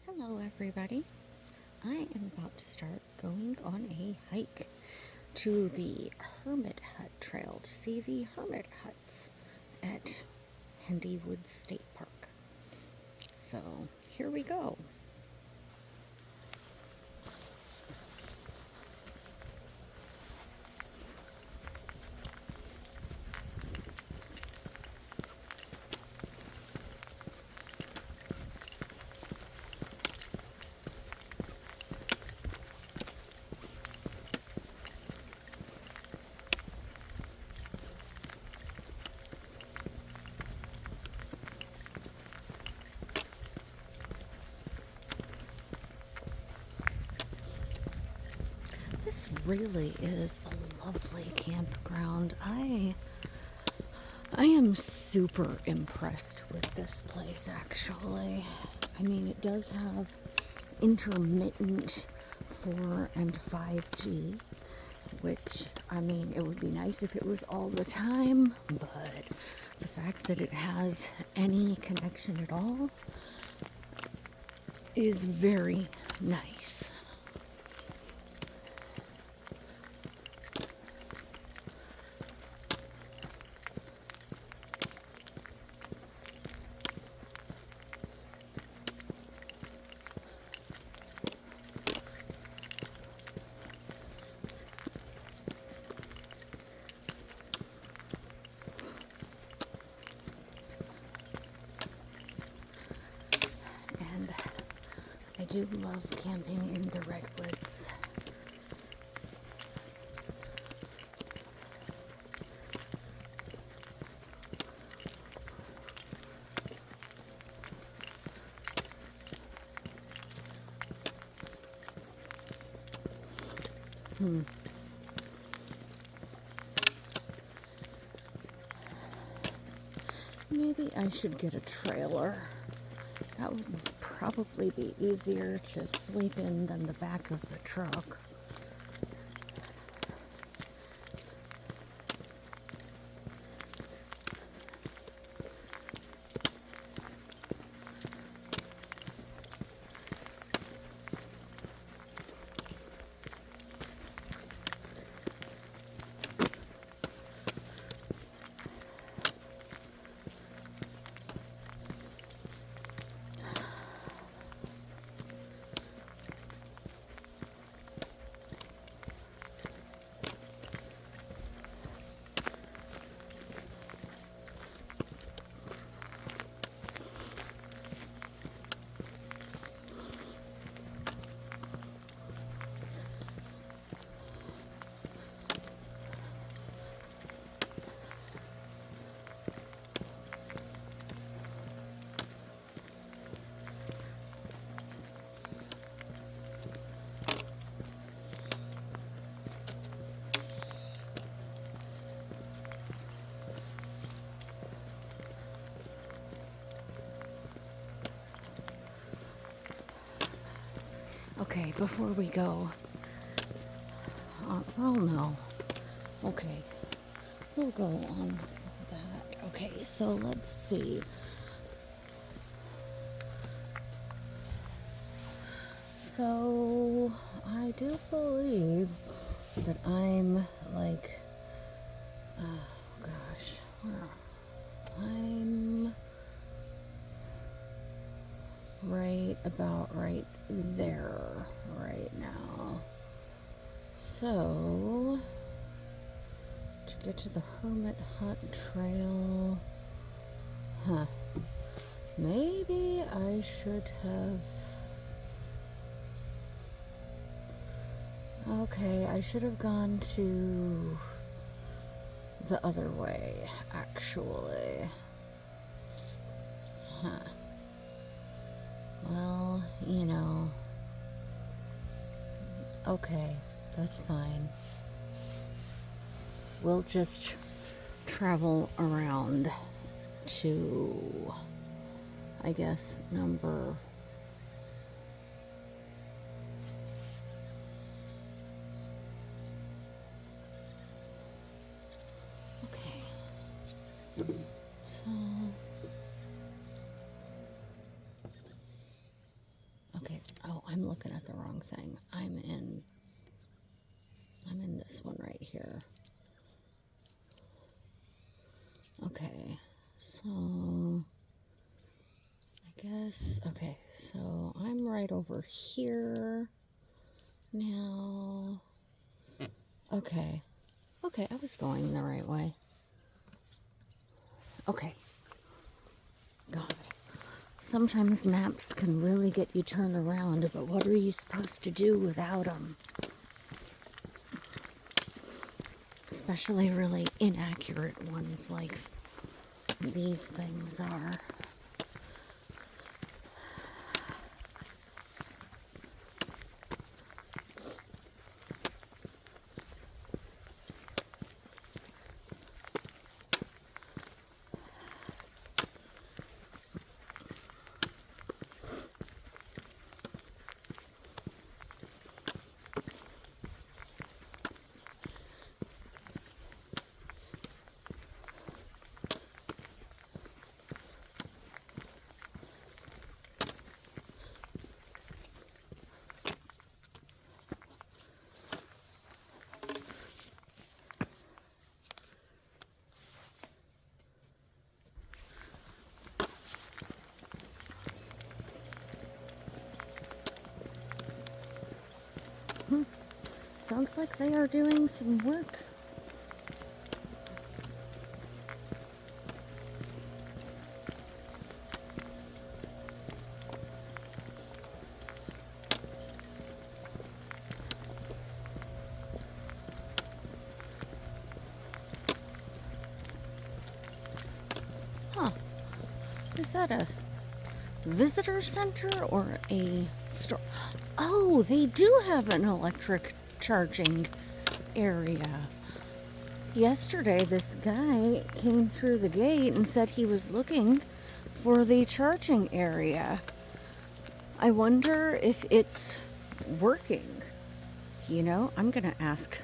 Hello, everybody. I am about to start going on a hike to the Hermit Hut Trail to see the hermit huts at Hendy State Park. So here we go. This really is a lovely campground. I am super impressed with this place actually. I mean, it does have intermittent 4 and 5G, which, I mean, it would be nice if it was all the time, but the fact that it has any connection at all is very nice. And I do love camping in the redwoods. Maybe I should get a trailer. That would probably be easier to sleep in than the back of the truck. Okay, before we go, oh no, okay, we'll go on that. Okay, so let's see. So, I do believe that I'm like, oh gosh, I'm right there right now. So, to get to the Hermit Hut Trail, maybe I should have, okay, I should have gone to the other way, actually. Well, okay, that's fine. We'll just travel around to, I guess, number... Okay. So... Oh, I'm looking at the wrong thing. I'm in this one right here. Okay, so I guess, okay, so I'm right over here now. Okay, I was going the right way. Okay. God, sometimes maps can really get you turned around, but what are you supposed to do without them? Especially really inaccurate ones like these things are. Sounds like they are doing some work. Huh. Is that a visitor center or a store? Oh, they do have an electric charging area. Yesterday, this guy came through the gate and said he was looking for the charging area. I wonder if it's working. You know, I'm going to ask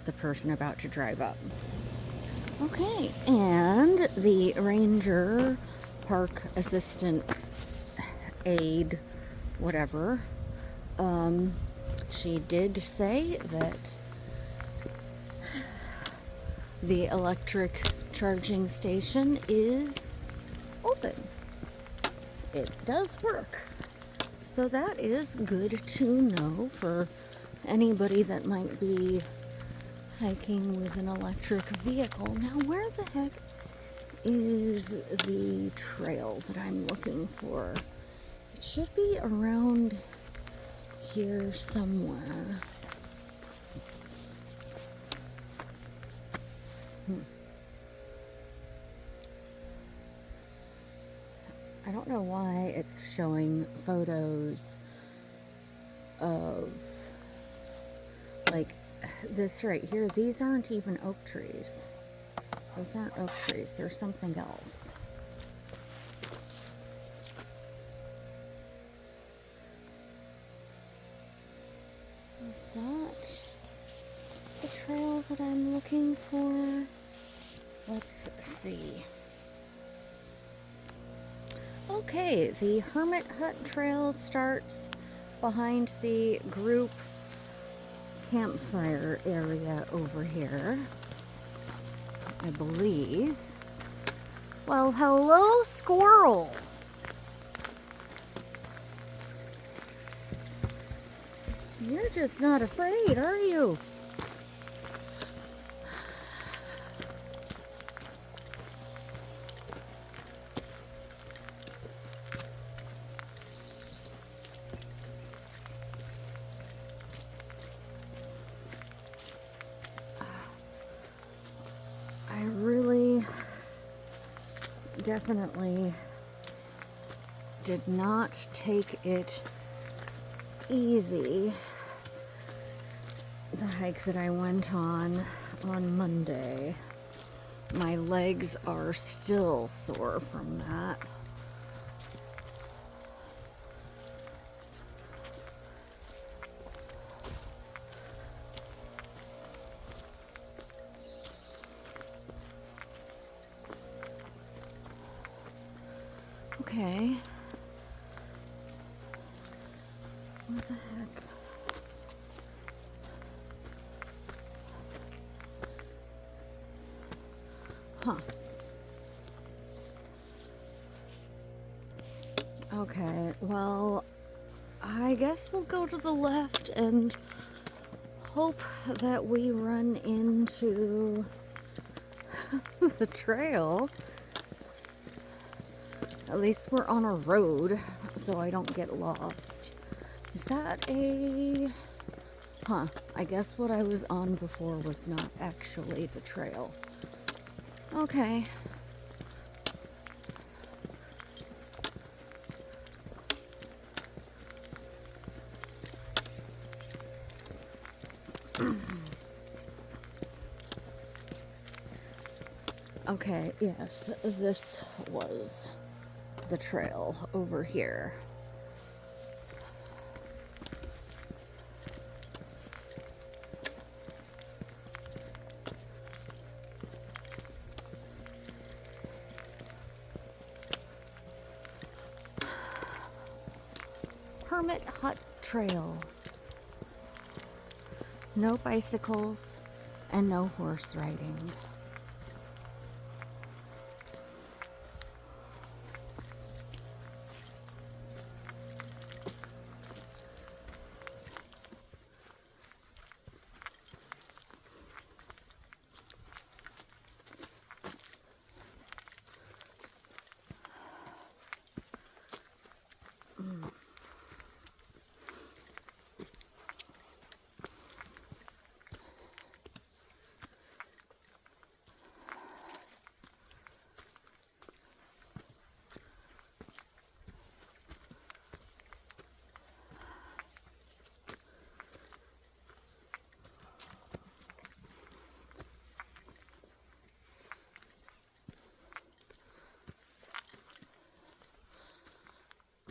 the person about to drive up. Okay, and the ranger, park assistant, aide, whatever, she did say that the electric charging station is open. It does work. So that is good to know for anybody that might be hiking with an electric vehicle. Now, where the heck is the trail that I'm looking for? It should be around here somewhere. I don't know why it's showing photos of, like, this right here. These aren't even oak trees. Those aren't oak trees. There's something else. Is that the trail that I'm looking for? Let's see. Okay, the Hermit Hut Trail starts behind the group campfire area over here, I believe. Well, hello, squirrel. You're just not afraid, are you? I really definitely did not take it easy the hike that I went on Monday. My legs are still sore from that. Okay. What the heck? Huh. Okay, well, I guess we'll go to the left and hope that we run into the trail. At least we're on a road, so I don't get lost. Is that a... Huh, I guess what I was on before was not actually the trail. Okay. Okay, yes, this was the trail over here. Hermit Hut Trail. No bicycles and no horse riding.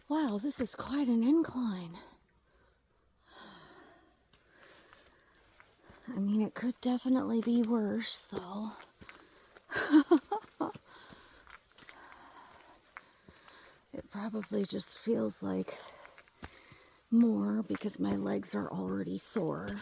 Wow, this is quite an incline. I mean, it could definitely be worse, though. It probably just feels like more because my legs are already sore.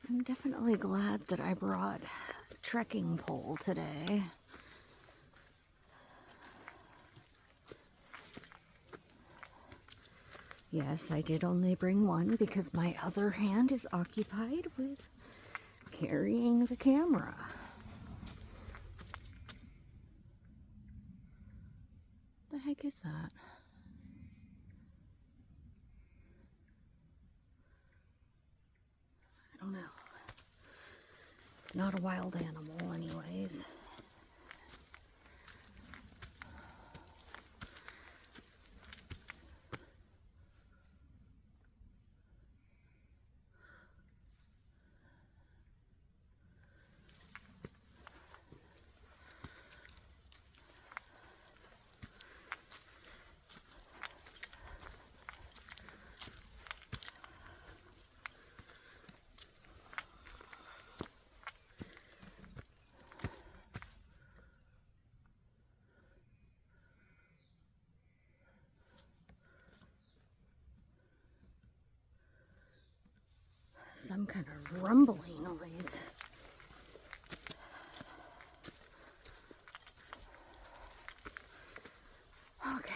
I'm definitely glad that I brought a trekking pole today. Yes, I did only bring one because my other hand is occupied with carrying the camera. The heck is that? I don't know. It's not a wild animal anyways. Some kind of rumbling noise. Okay.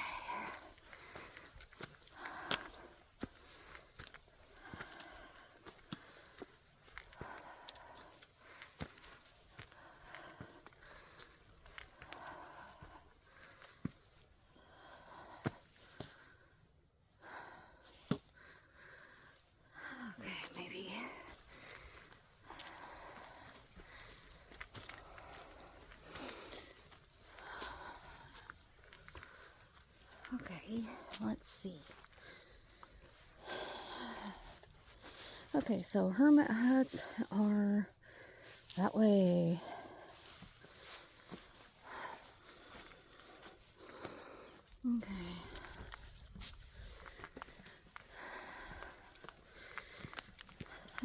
Okay, let's see. Okay, so hermit huts are That way. Okay.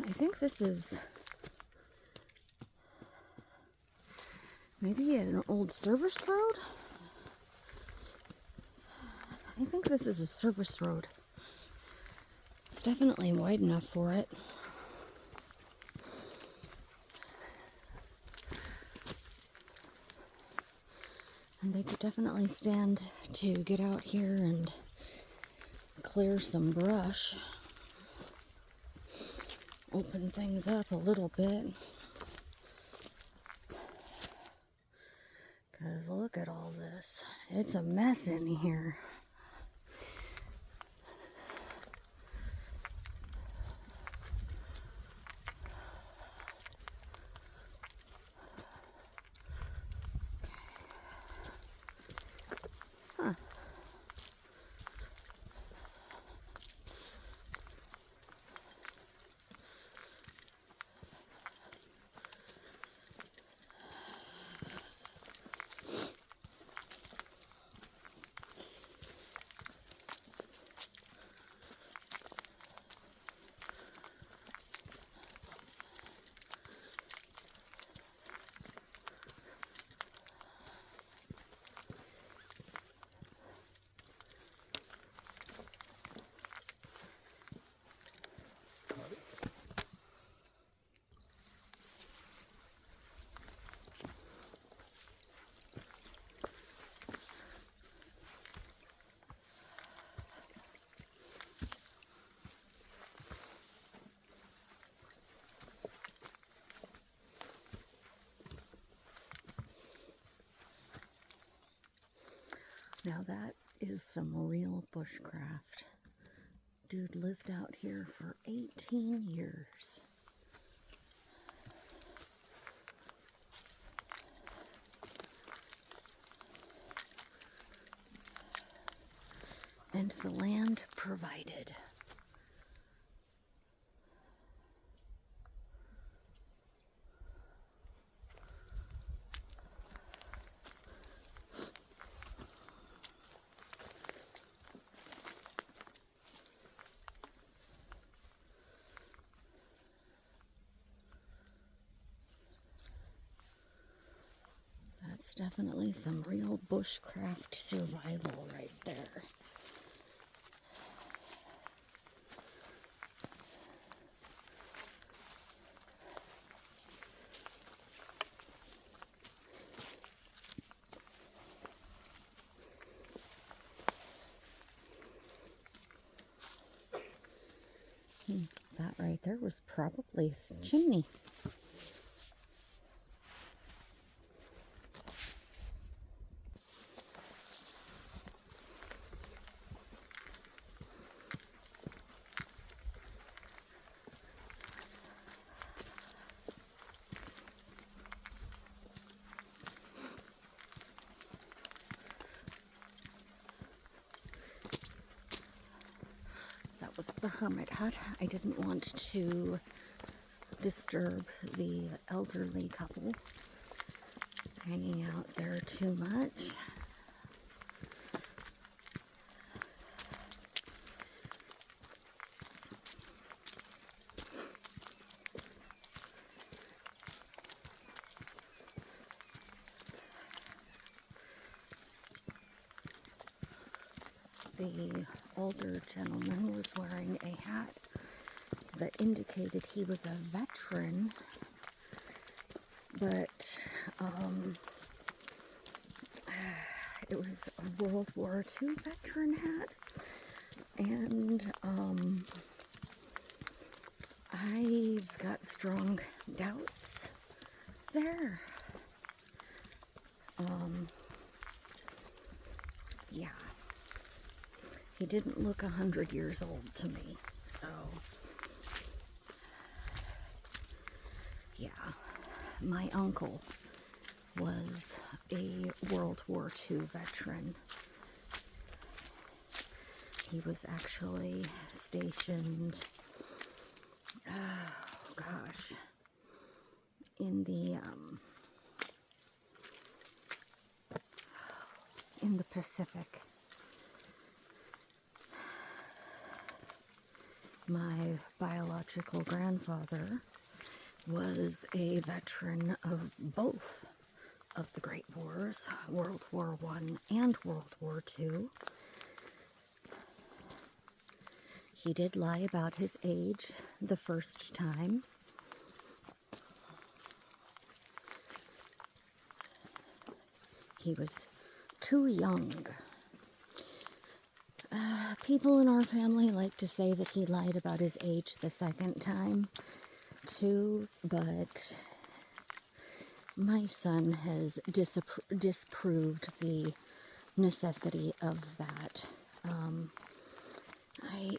I think this is maybe an old service road. I think this is a service road. It's definitely wide enough for it. And they could definitely stand to get out here and clear some brush. Open things up a little bit. Because look at all this. It's a mess in here. Huh. Now that is some real bushcraft. Dude lived out here for 18 years. And the land provided. That's definitely some real bushcraft survival right there. That right there was probably a chimney. That was the hermit hut. I didn't want to disturb the elderly couple hanging out there too much. The older gentleman was wearing a hat that indicated he was a veteran, but it was a World War II veteran hat, and I've got strong doubts there. Yeah. He didn't look 100 years old to me, so yeah. My uncle was a World War II veteran. He was actually stationed, in the Pacific. My biological grandfather was a veteran of both of the Great Wars, World War I and World War II. He did lie about his age the first time. He was too young. People in our family like to say that he lied about his age the second time, too, but my son has disproved the necessity of that.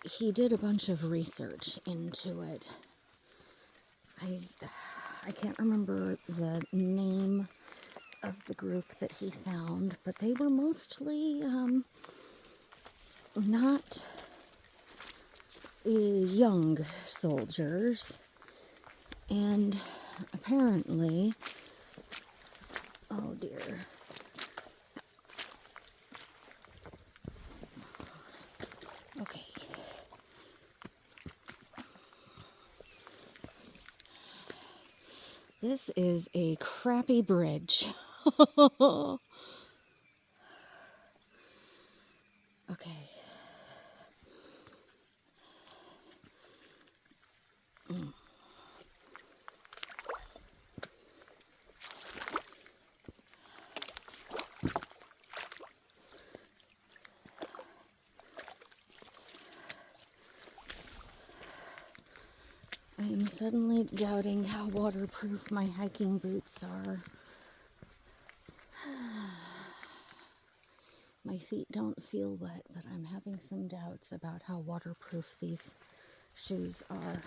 He did a bunch of research into it. I can't remember the name of the group that he found, but they were mostly not young soldiers, and apparently, oh dear, okay, this is a crappy bridge. Okay. I am suddenly doubting how waterproof my hiking boots are. My feet don't feel wet, but I'm having some doubts about how waterproof these shoes are.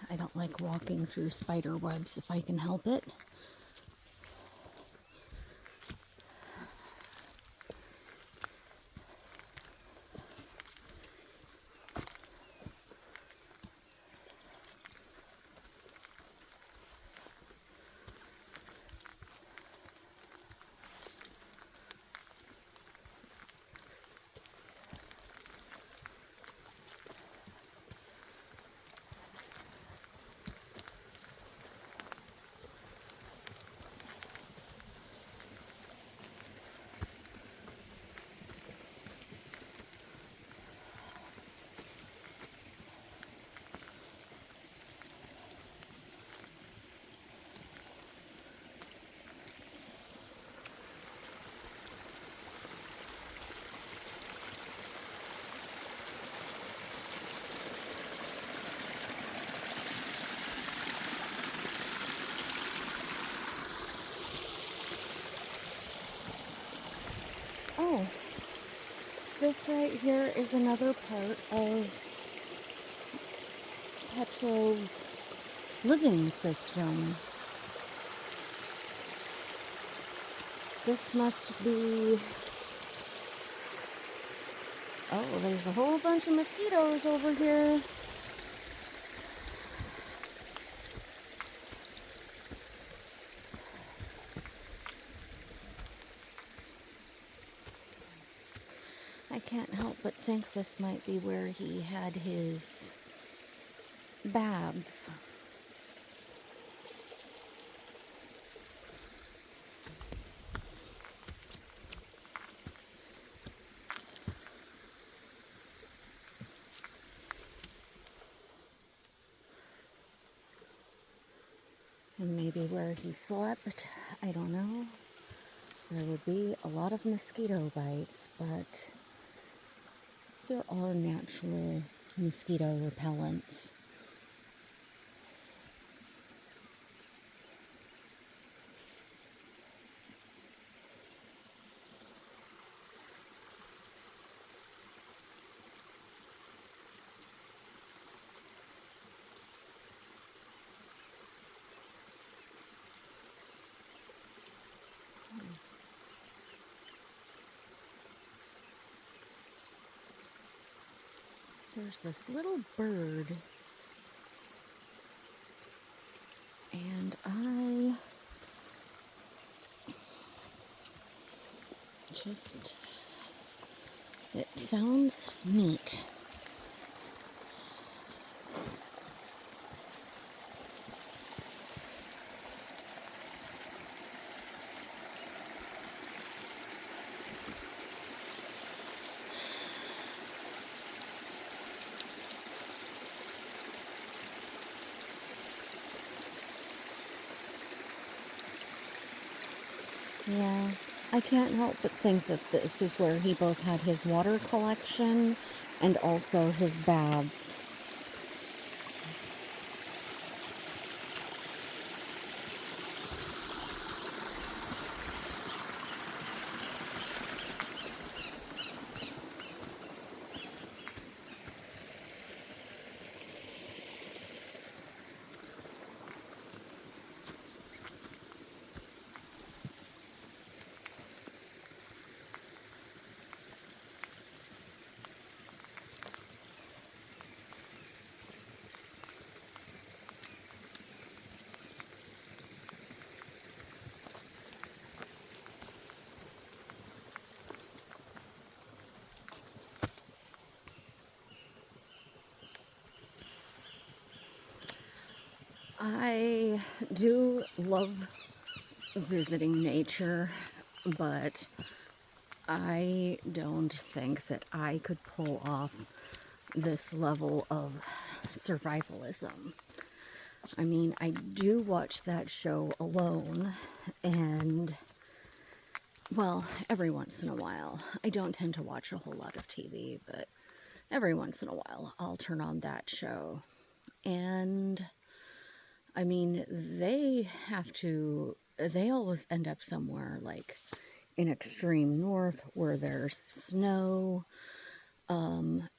I don't like walking through spider webs if I can help it. Oh, this right here is another part of Petro's living system. This must be... Oh, there's a whole bunch of mosquitoes over here. I can't help but think this might be where he had his baths. And maybe where he slept, I don't know. There would be a lot of mosquito bites, but there are natural mosquito repellents. There's this little bird, and it sounds neat. Yeah, I can't help but think that this is where he both had his water collection and also his baths. I do love visiting nature, but I don't think that I could pull off this level of survivalism. I mean, I do watch that show alone, and, well, every once in a while. I don't tend to watch a whole lot of TV, but every once in a while I'll turn on that show. And I mean, they always end up somewhere like in extreme north where there's snow.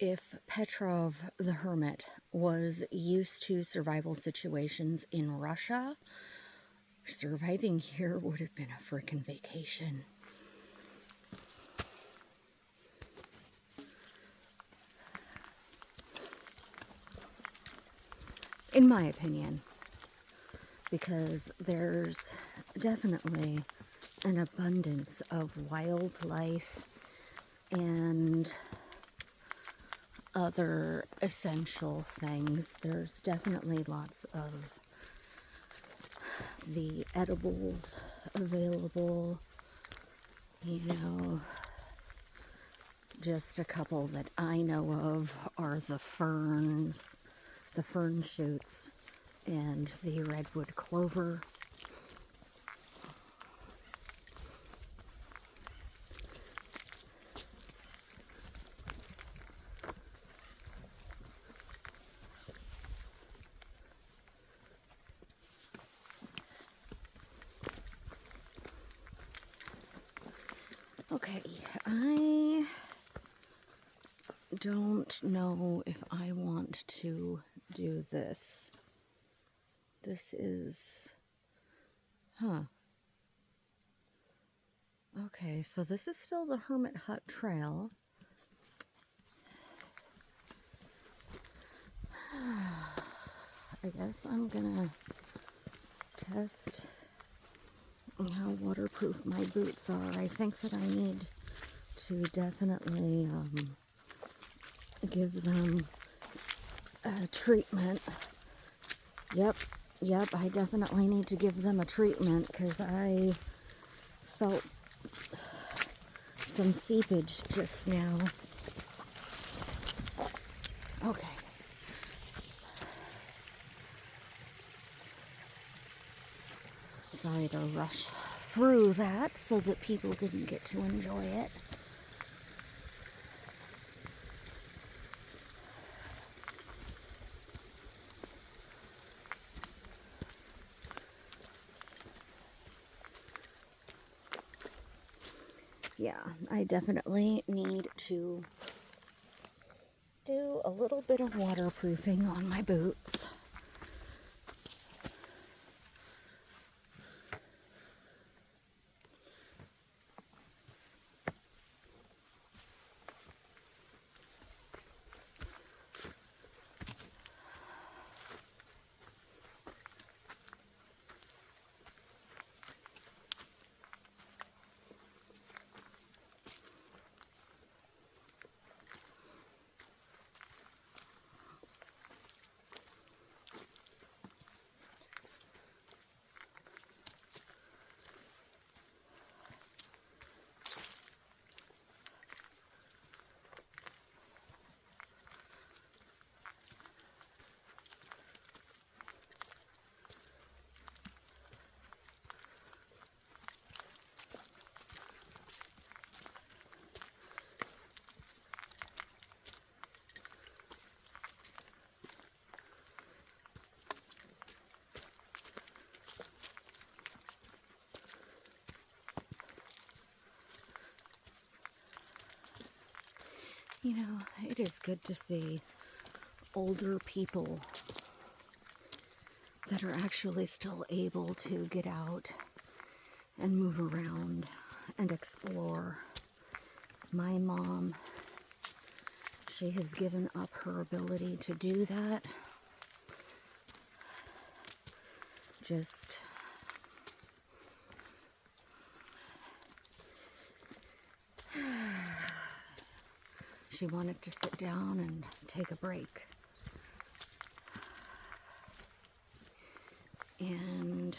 If Petrov the Hermit was used to survival situations in Russia, surviving here would have been a freaking vacation. In my opinion. Because there's definitely an abundance of wildlife and other essential things. There's definitely lots of the edibles available, you know. Just a couple that I know of are the ferns, the fern shoots, and the redwood clover. Okay, I don't know if I want to do this. This is, okay, so this is still the Hermit Hut Trail. I guess I'm gonna test how waterproof my boots are. I think that I need to definitely give them treatment. Yep, I definitely need to give them a treatment because I felt some seepage just now. Okay. Sorry to rush through that so that people didn't get to enjoy it. Yeah, I definitely need to do a little bit of waterproofing on my boots. You know, it is good to see older people that are actually still able to get out and move around and explore. My mom, she has given up her ability to do that. Just she wanted to sit down and take a break. And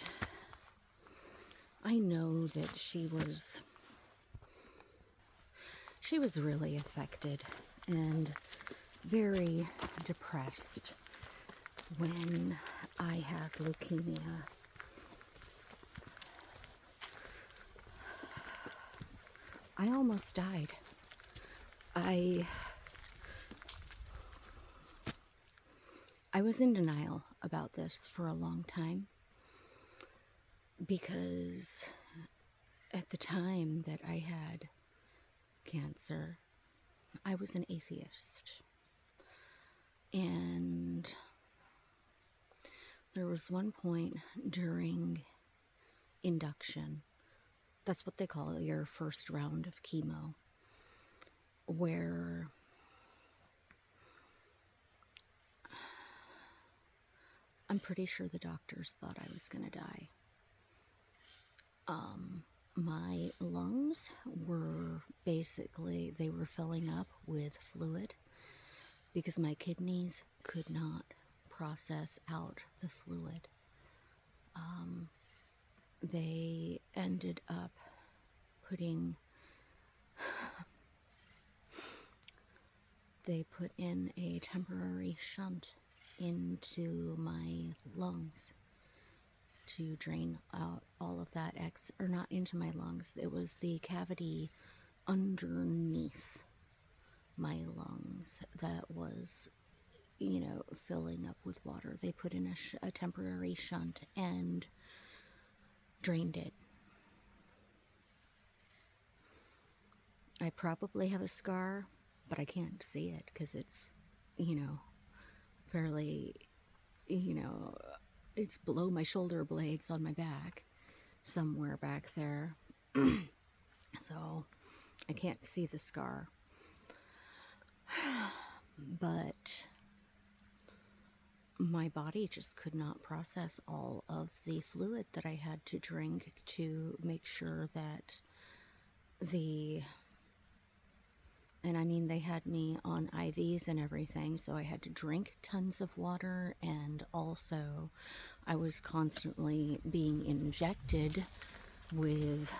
I know that she was really affected and very depressed when I had leukemia. I almost died. I was in denial about this for a long time because at the time that I had cancer, I was an atheist. And there was one point during induction, that's what they call your first round of chemo, where I'm pretty sure the doctors thought I was going to die. My lungs were basically, they were filling up with fluid because my kidneys could not process out the fluid. They ended up they put in a temporary shunt into my lungs to drain out all of that or not into my lungs. It was the cavity underneath my lungs that was, filling up with water. They put in a temporary shunt and drained it. I probably have a scar, but I can't see it because it's, fairly, it's below my shoulder blades on my back, somewhere back there. So I can't see the scar. But my body just could not process all of the fluid that I had to drink to make sure that the And I mean, they had me on IVs and everything, so I had to drink tons of water, and also I was constantly being injected with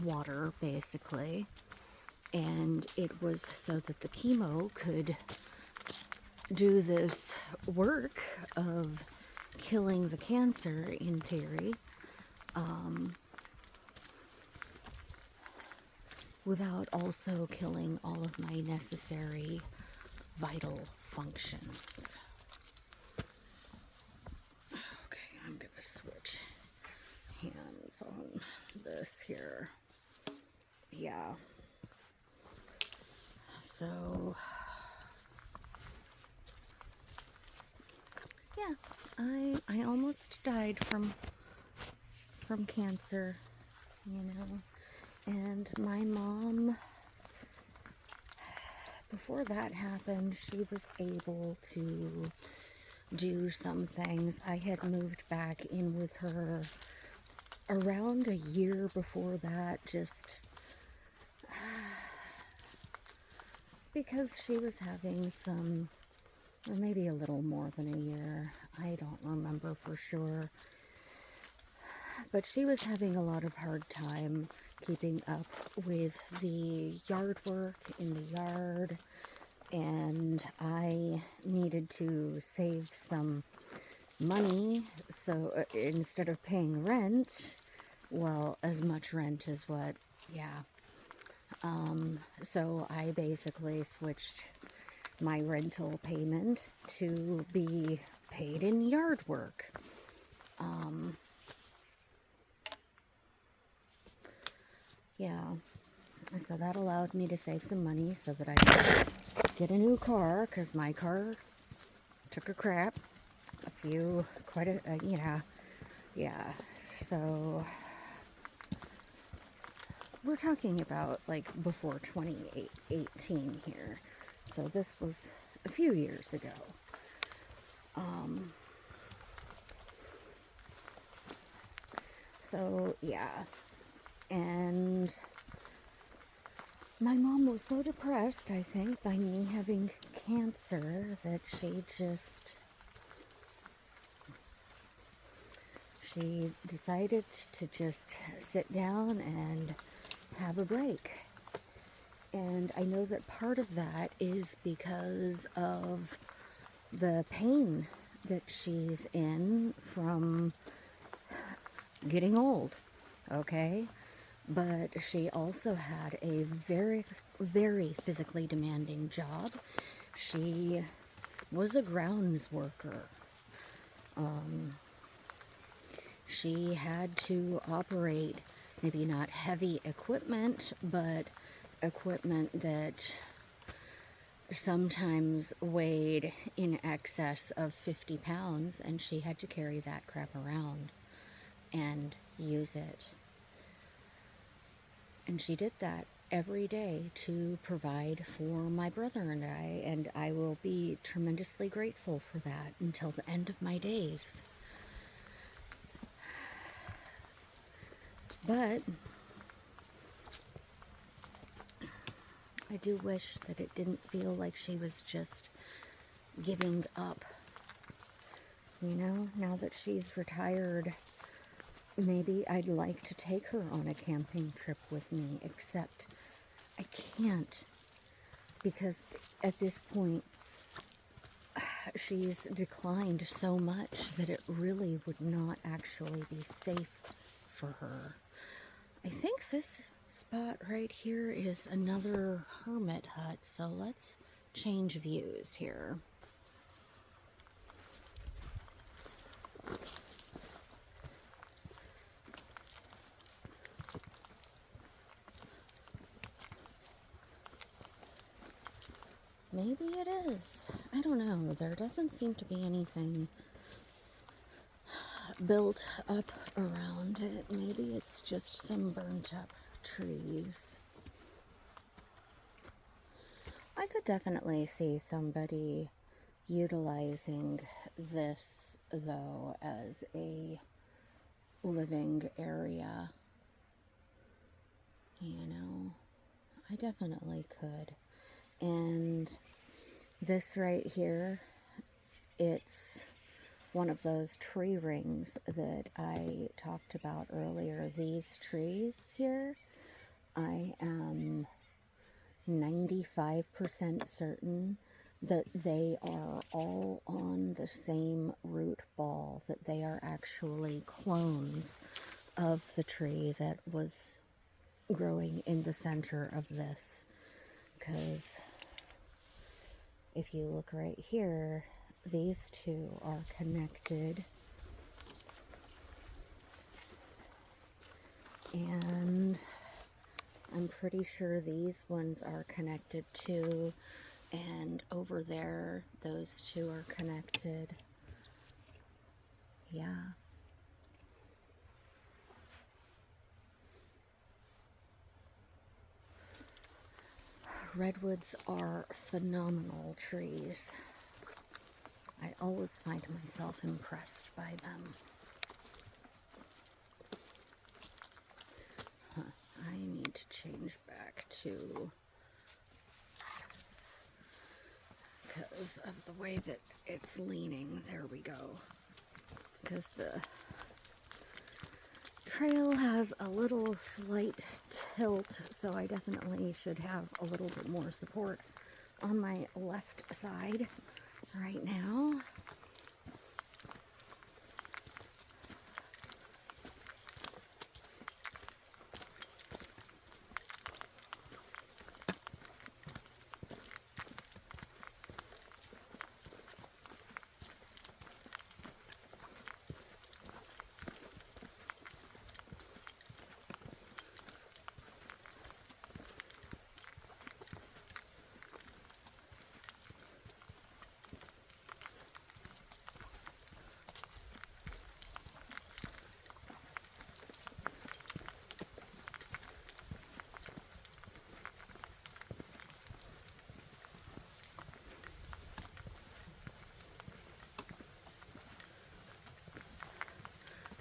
water, basically. And it was so that the chemo could do this work of killing the cancer, in theory, without also killing all of my necessary vital functions. Okay, I'm gonna switch hands on this here. Yeah. So, yeah, I almost died from cancer, you know. And my mom, before that happened, she was able to do some things. I had moved back in with her around a year before that, just because she was having some, or maybe a little more than a year, I don't remember for sure, but she was having a lot of hard time keeping up with the yard work in the yard, and I needed to save some money, so instead of paying rent, well, as much rent as what, yeah, so I basically switched my rental payment to be paid in yard work. Yeah, so that allowed me to save some money so that I could get a new car, because my car took a crap. Yeah. So we're talking about like before 2018 here. So this was a few years ago. So yeah, and my mom was so depressed, I think, by me having cancer that she decided to just sit down and have a break. And I know that part of that is because of the pain that she's in from getting old, okay? But she also had a very, very physically demanding job. She was a grounds worker. She had to operate maybe not heavy equipment, but equipment that sometimes weighed in excess of 50 pounds, and she had to carry that crap around and use it. And she did that every day to provide for my brother and I will be tremendously grateful for that until the end of my days. But I do wish that it didn't feel like she was just giving up. You know, now that she's retired, maybe I'd like to take her on a camping trip with me, except I can't, because at this point she's declined so much that it really would not actually be safe for her. I think this spot right here is another hermit hut, so let's change views here. Maybe it is. I don't know. There doesn't seem to be anything built up around it. Maybe it's just some burnt up trees. I could definitely see somebody utilizing this, though, as a living area. You know, I definitely could. And this right here, it's one of those tree rings that I talked about earlier. These trees here, I am 95% certain that they are all on the same root ball, that they are actually clones of the tree that was growing in the center of this. Because if you look right here, these two are connected, and I'm pretty sure these ones are connected too, and over there those two are connected. Yeah. Redwoods are phenomenal trees. I always find myself impressed by them. I need to change back to, because of the way that it's leaning. There we go. Because the trail has a little slight tilt, so I definitely should have a little bit more support on my left side right now.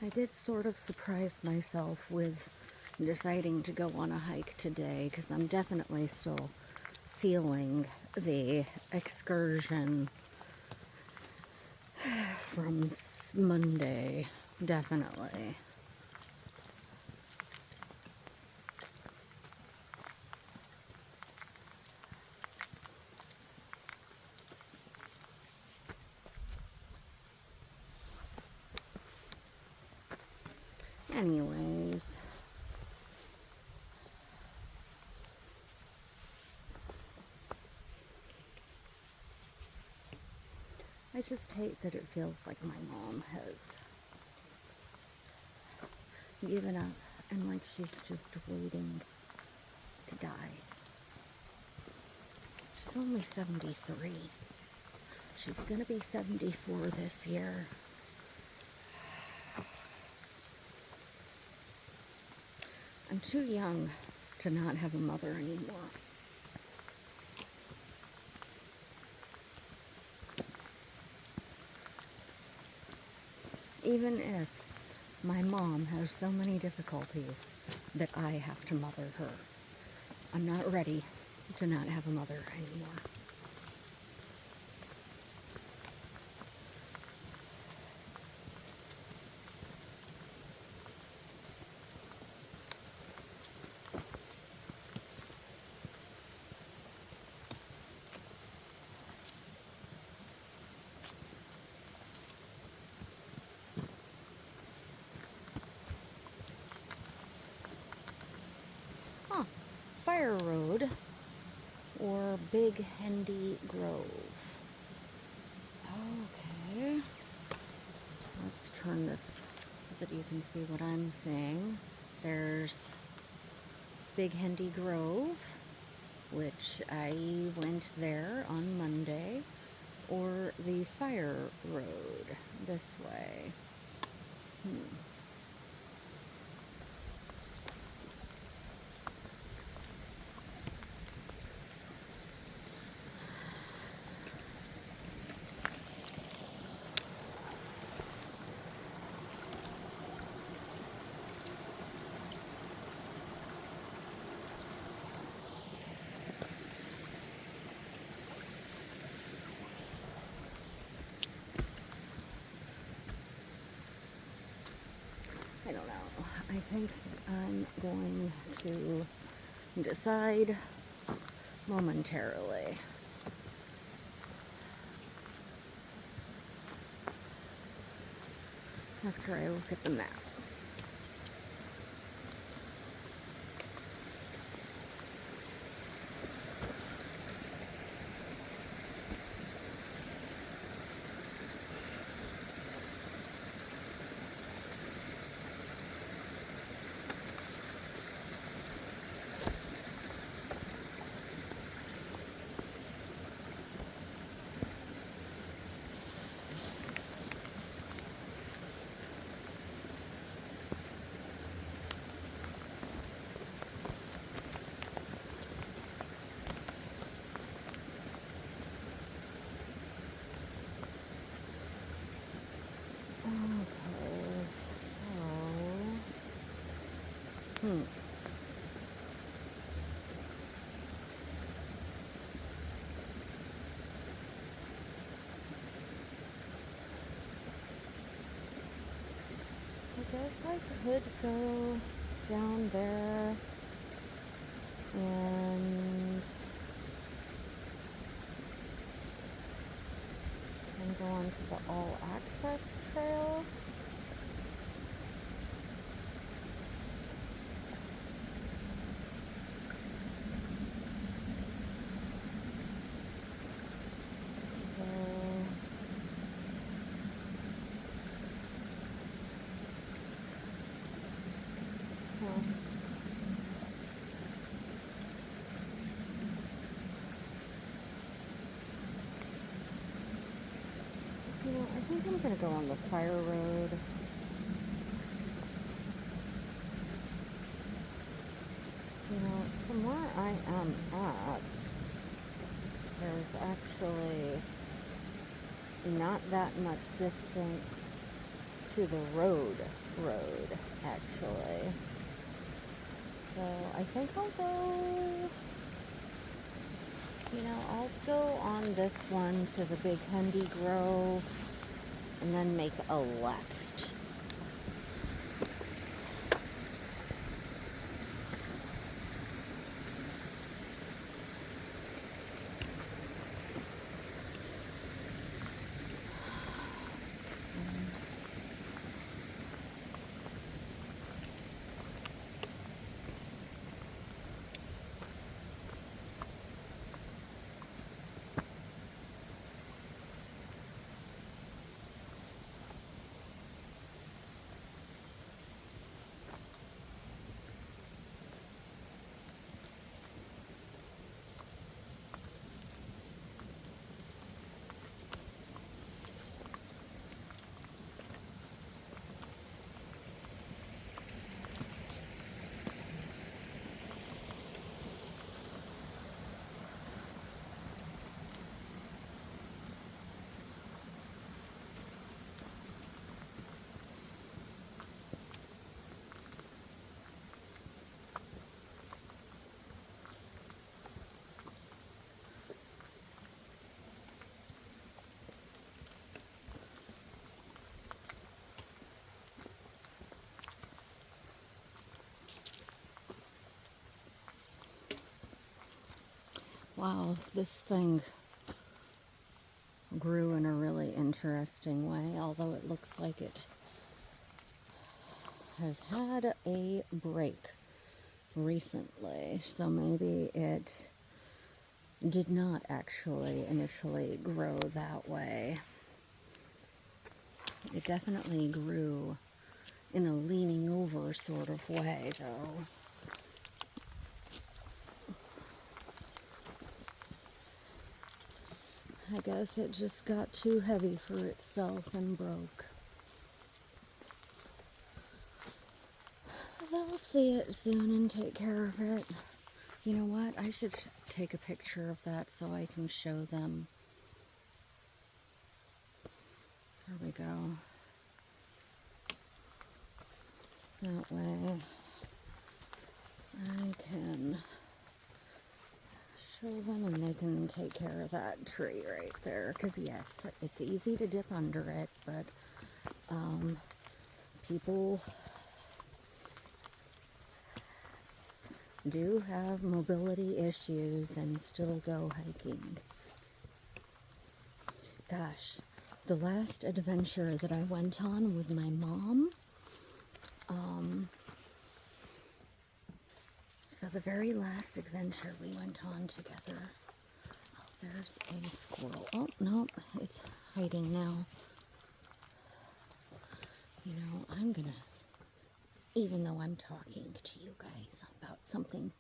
I did sort of surprise myself with deciding to go on a hike today, because I'm definitely still feeling the excursion from Monday, definitely. Anyways, I just hate that it feels like my mom has given up and like she's just waiting to die. She's only 73. She's gonna be 74 this year. I'm too young to not have a mother anymore. Even if my mom has so many difficulties that I have to mother her, I'm not ready to not have a mother anymore. Fire Road, or Big Hendy Grove. Okay, let's turn this so that you can see what I'm seeing. There's Big Hendy Grove, which I went there on Monday, or the Fire Road this way. think that I'm going to decide momentarily. After I look at the map. I guess I could go down there and go onto the all access trail. I think I'm going to go on the fire road. From where I am at, there's actually not that much distance to the road, actually. So I think I'll go on this one to the big Hendy Grove and then make a left. Wow, this thing grew in a really interesting way, although it looks like it has had a break recently, so maybe it did not actually initially grow that way. It definitely grew in a leaning over sort of way, though. I guess it just got too heavy for itself and broke. They'll see it soon and take care of it. You know what? I should take a picture of that so I can show them. There we go. That way I can show them and they can take care of that tree right there. Because yes, it's easy to dip under it, but people do have mobility issues and still go hiking. Gosh, the last adventure that I went on with my mom, so the very last adventure we went on together, oh, there's a squirrel. Oh, no, it's hiding now. You know, I'm gonna, even though I'm talking to you guys about something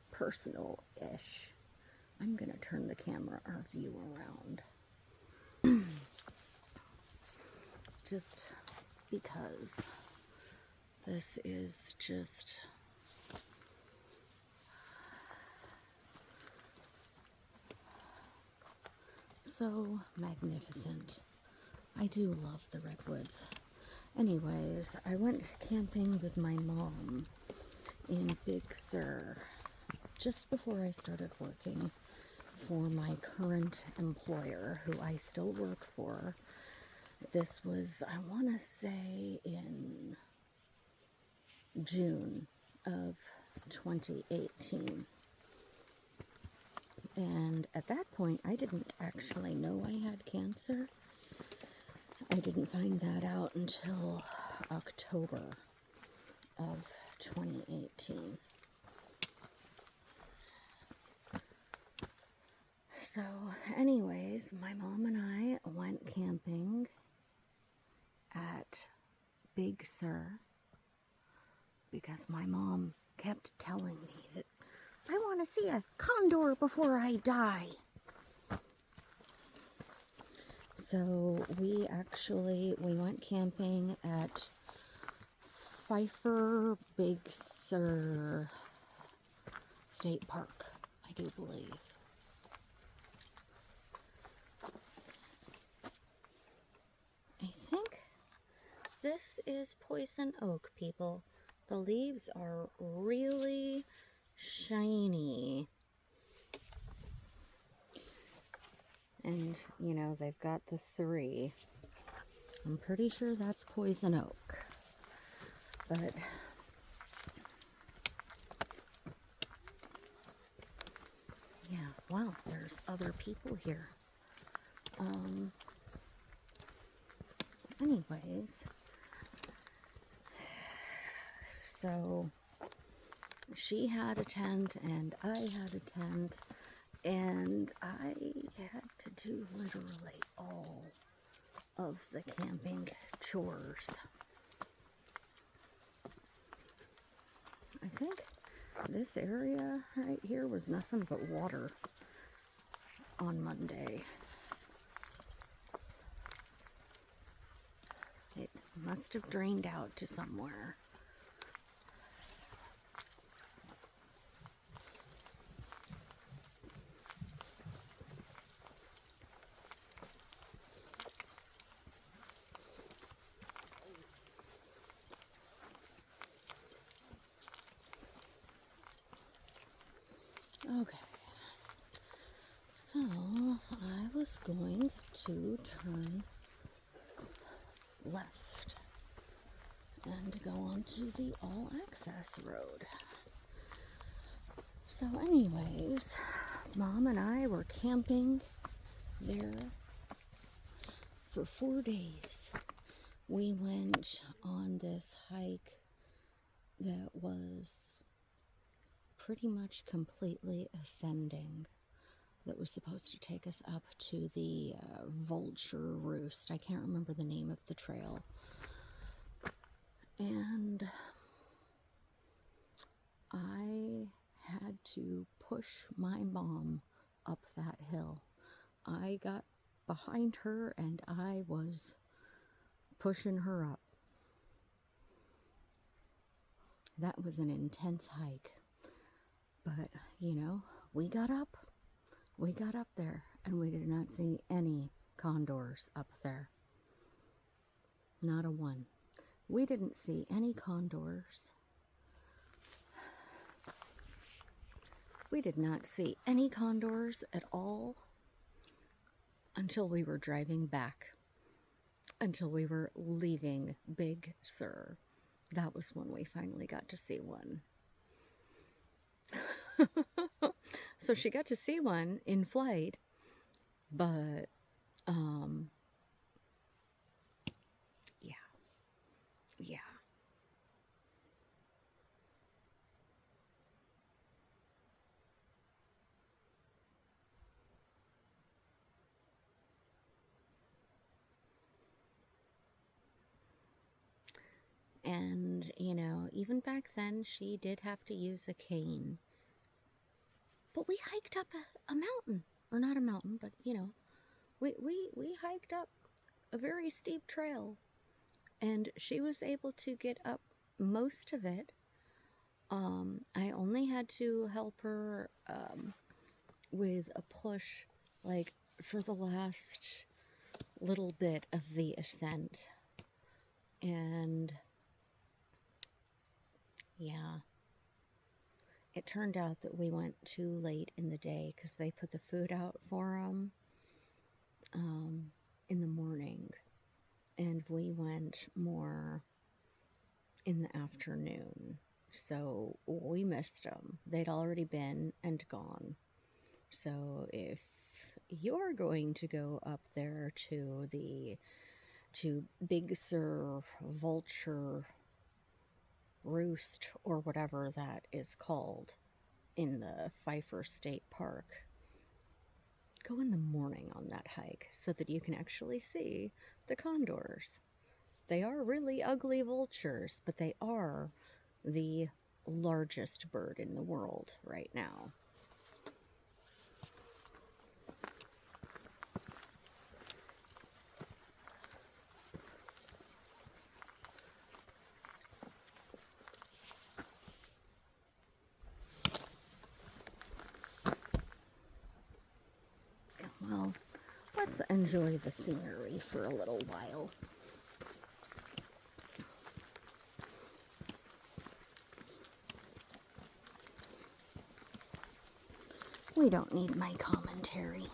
personal-ish, I'm gonna turn the camera, our view around. Just because this is just so magnificent. I do love the redwoods. Anyways, I went camping with my mom in Big Sur just before I started working for my current employer, who I still work for. This was, I want to say, in June of 2018. And at that point, I didn't actually know I had cancer. I didn't find that out until October of 2018. So, anyways, my mom and I went camping at Big Sur because my mom kept telling me that I want to see a condor before I die. So we went camping at Pfeiffer Big Sur State Park, I do believe. I think this is poison oak, people. The leaves are really shiny. And, you know, they've got the 3. I'm pretty sure that's poison oak. But yeah, wow, there's other people here. Anyways, so she had a tent and I had a tent, and I had to do literally all of the camping chores. I think this area right here was nothing but water on Monday. It must have drained out to somewhere. Okay, so I was going to turn left and go onto the all-access road. So anyways, Mom and I were camping there for 4 days. We went on this hike that was pretty much completely ascending, that was supposed to take us up to the Vulture Roost. I can't remember the name of the trail. And I had to push my mom up that hill. I got behind her and I was pushing her up. That was an intense hike. But, you know, we got up there, and we did not see any condors up there. Not a one. We didn't see any condors. We did not see any condors at all until we were driving back, until we were leaving Big Sur. That was when we finally got to see one. So she got to see one in flight, but yeah, yeah. And, even back then, she did have to use a cane. But we hiked up a mountain. Or not a mountain, but, we hiked up a very steep trail. And she was able to get up most of it. I only had to help her with a push, like, for the last little bit of the ascent. And, yeah. It turned out that we went too late in the day because they put the food out for them in the morning, and we went more in the afternoon. So we missed them. They'd already been and gone. So if you're going to go up there to Big Sur Vulture Roost or whatever that is called in the Pfeiffer State Park, go in the morning on that hike so that you can actually see the condors. They are really ugly vultures, but they are the largest bird in the world right now. Well, let's enjoy the scenery for a little while. We don't need my commentary.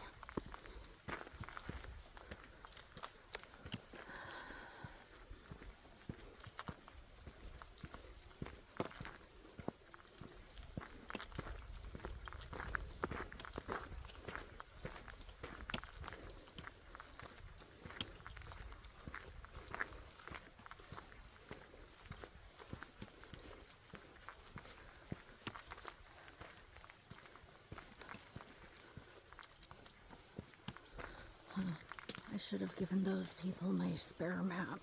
I should have given those people my spare map.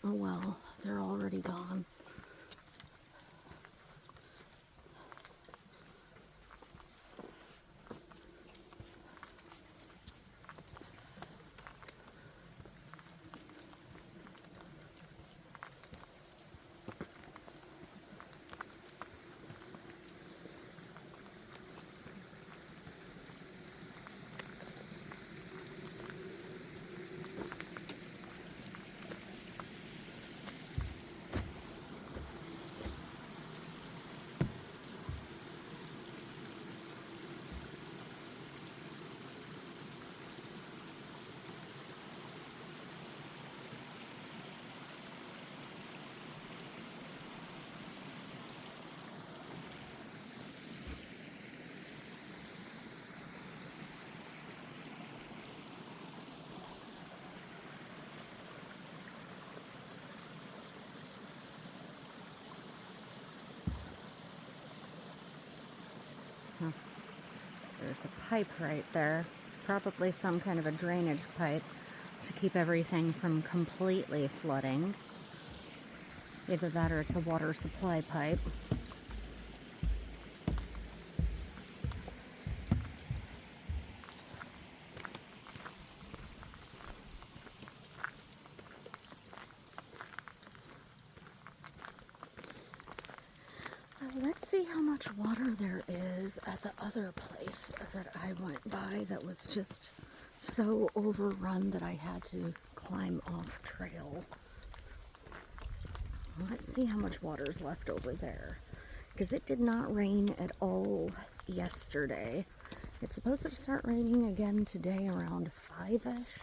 Oh well, they're already gone. There's a pipe right there. It's probably some kind of a drainage pipe to keep everything from completely flooding. Either that or it's a water supply pipe. Let's see how much water there is at the other place that I went by that was just so overrun that I had to climb off trail. Let's see how much water's left over there, because it did not rain at all yesterday. It's supposed to start raining again today around 5-ish.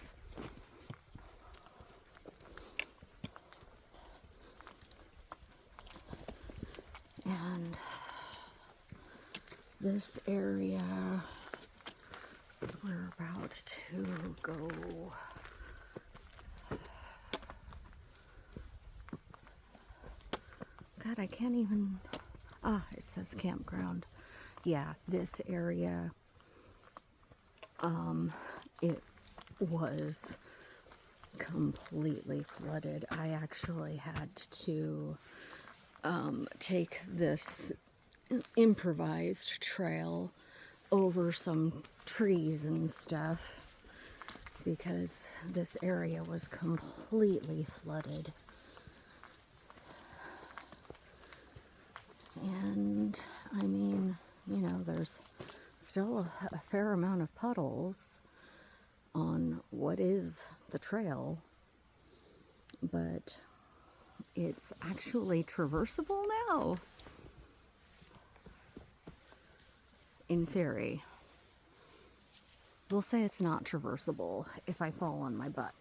And this area, we're about to go. God, I can't even. It says campground. Yeah, this area, it was completely flooded. I actually had to take this improvised trail over some trees and stuff because this area was completely flooded. And I mean, you know, there's still a fair amount of puddles on what is the trail, but it's actually traversable now, in theory. We'll say it's not traversable if I fall on my butt.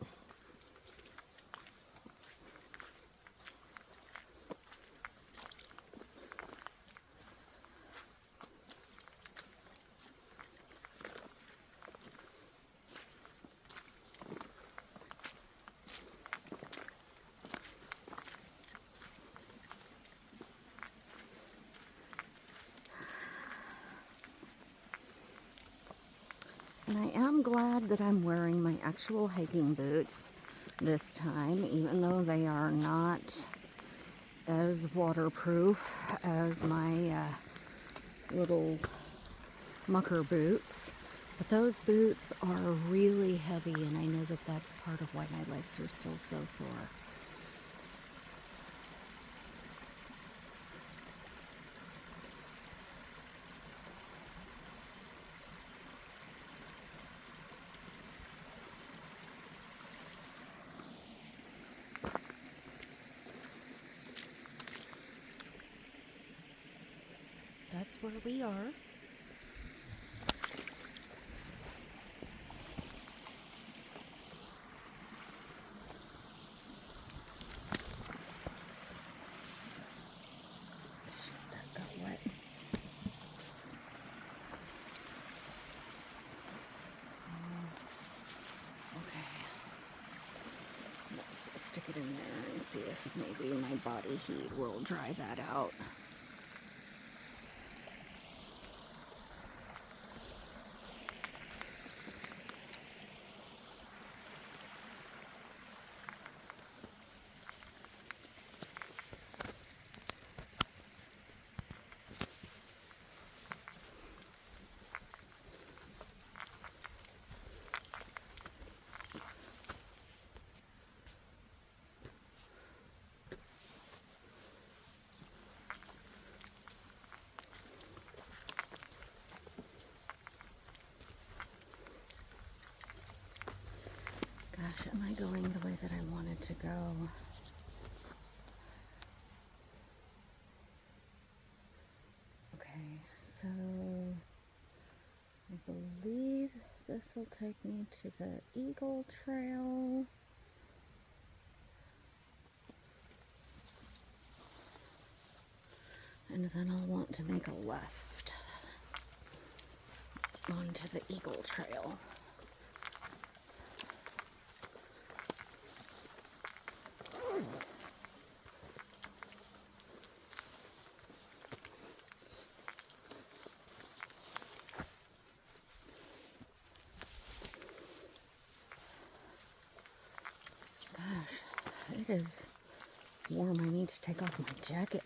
And I am glad that I'm wearing my actual hiking boots this time, even though they are not as waterproof as my little mucker boots. But those boots are really heavy, and I know that that's part of why my legs are still so sore. That's where we are. Shit, that got wet. Okay. Let's stick it in there and see if maybe my body heat will dry that out. Gosh, am I going the way that I wanted to go? Okay, so I believe this will take me to the Eagle Trail. And then I'll want to make a left onto the Eagle Trail. Gosh, it is warm. I need to take off my jacket.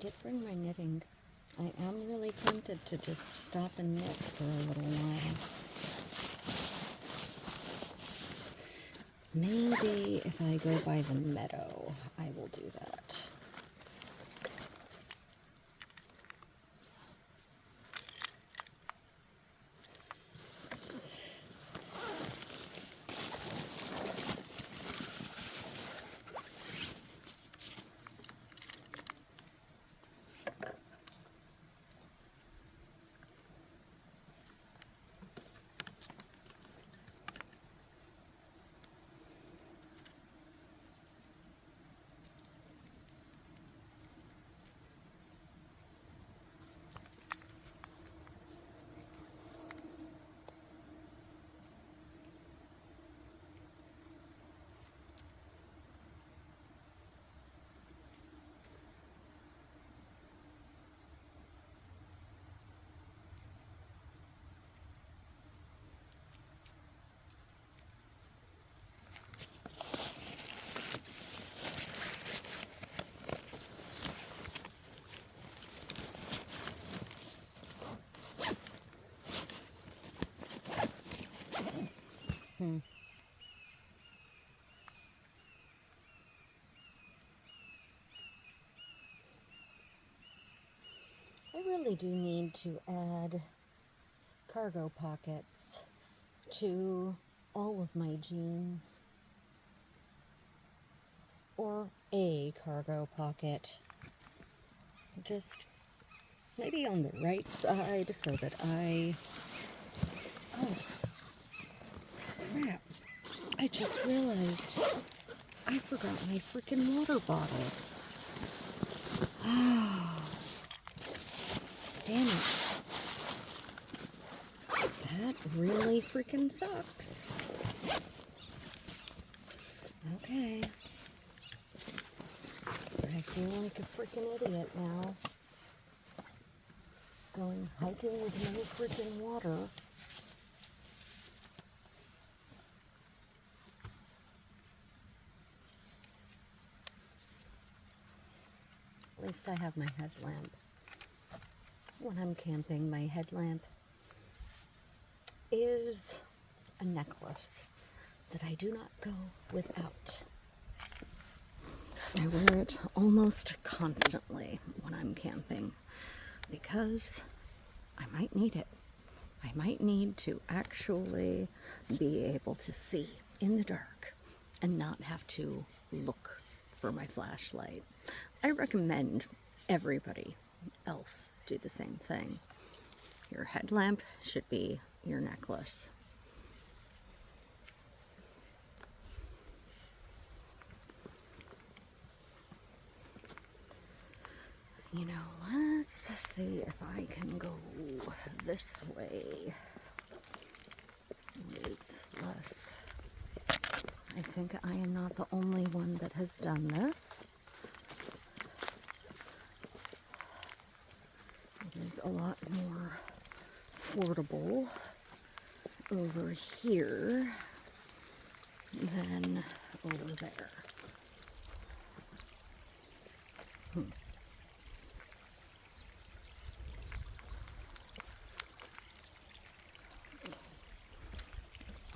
did bring my knitting. I am really tempted to just stop and knit for a little while. Maybe if I go by the meadow, I will do that. I really do need to add cargo pockets to all of my jeans, or a cargo pocket, just maybe on the right side so that oh crap, I just realized I forgot my freaking water bottle. Oh, damn it. That really freaking sucks. Okay. I feel like a freaking idiot now. Going hiking with no freaking water. At least I have my headlamp. When I'm camping, my headlamp is a necklace that I do not go without. I wear it almost constantly when I'm camping because I might need it. I might need to actually be able to see in the dark and not have to look for my flashlight. I recommend everybody else do the same thing. Your headlamp should be your necklace. You know, let's see if I can go this way with less. I think I am not the only one that has done this. It is a lot more affordable over here than over there.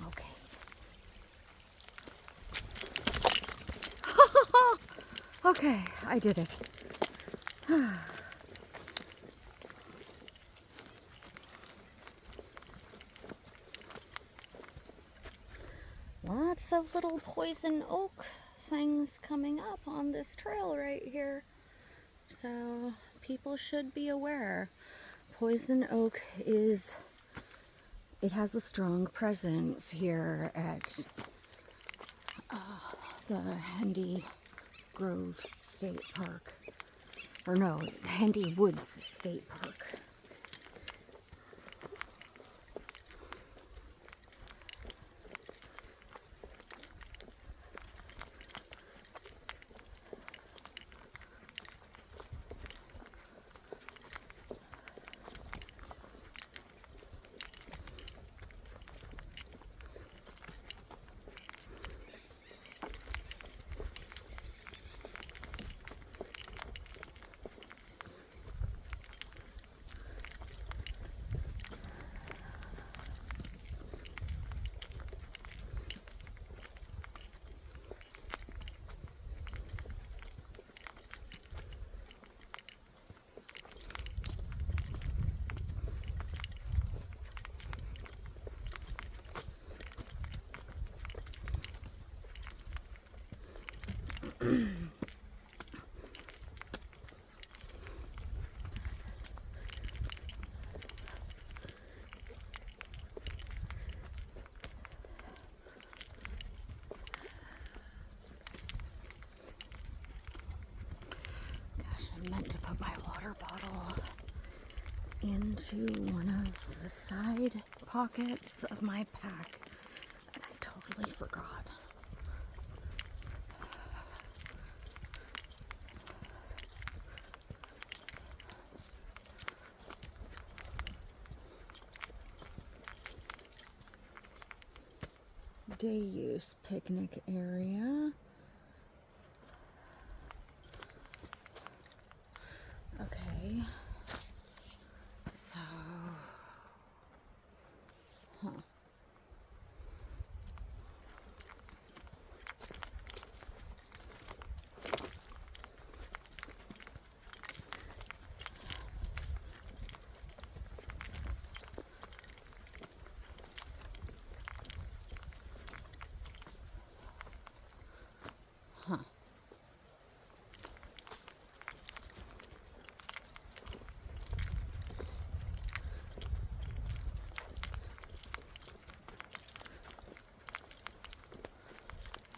Okay. Okay, I did it. Lots of little poison oak things coming up on this trail right here. So people should be aware. Poison oak it has a strong presence here at the Hendy Grove State Park. Or no, Hendy Woods State Park. Gosh, I meant to put my water bottle into one of the side pockets of my pack, and I totally forgot. Day use picnic area. Okay. So,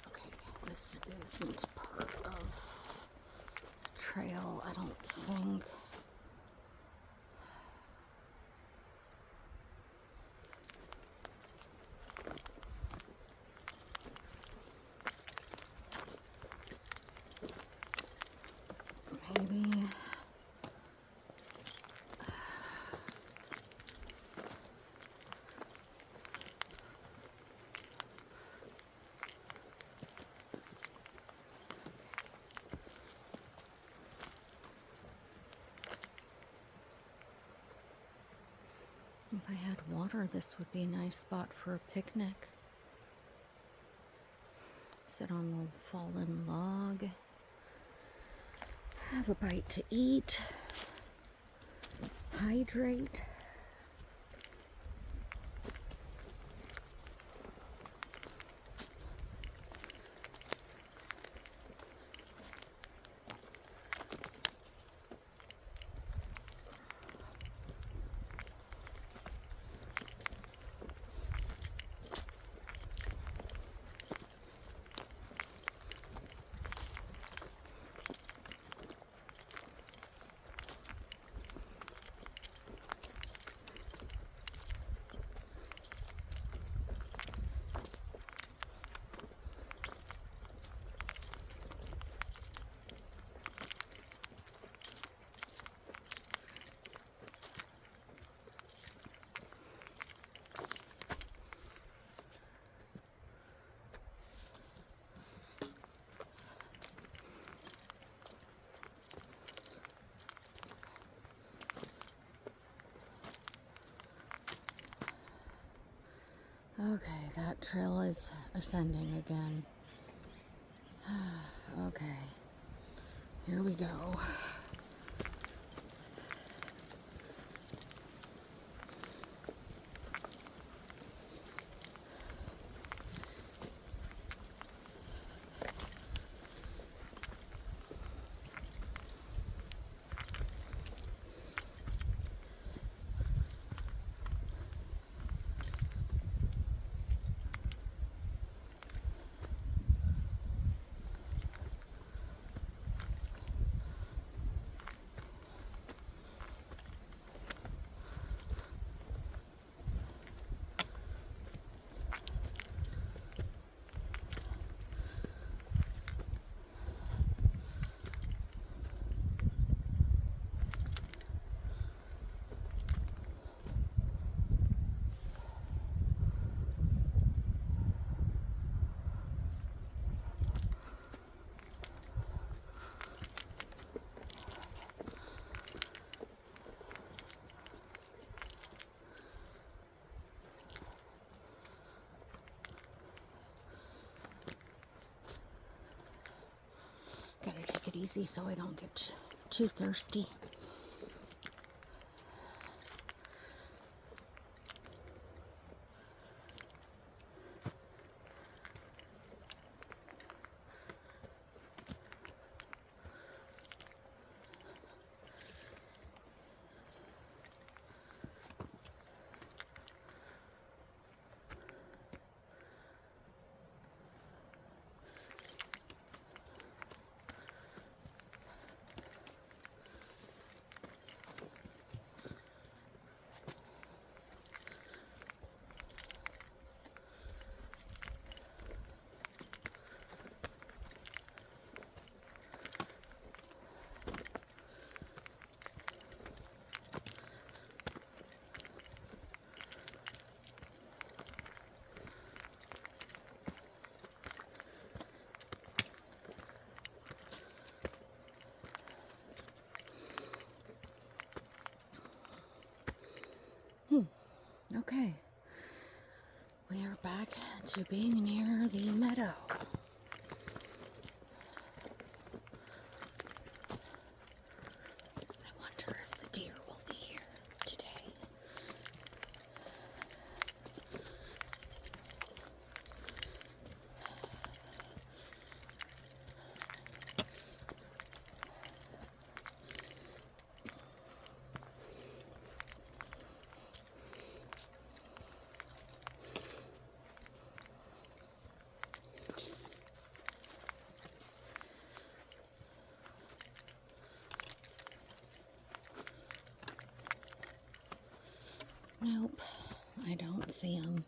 okay, this isn't part of the trail, I don't think. Maybe. If I had water, this would be a nice spot for a picnic. Sit on a little fallen log, have a bite to eat, hydrate. Okay, that trail is ascending again. Okay, here we go. Gotta take it easy so I don't get too thirsty. Okay, we are back to being near the meadow. I wonder if the deer will be here today. Nope, I don't see them.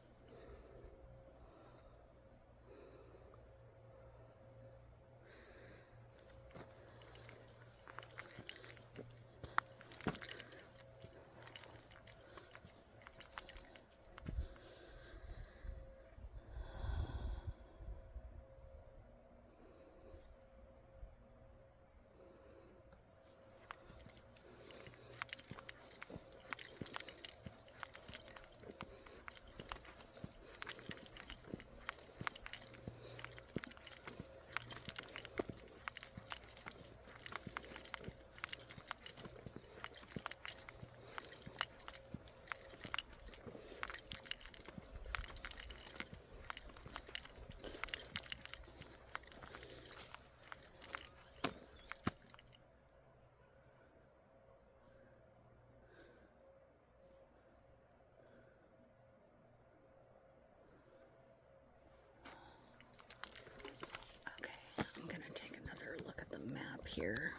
I'm gonna take another look at the map here.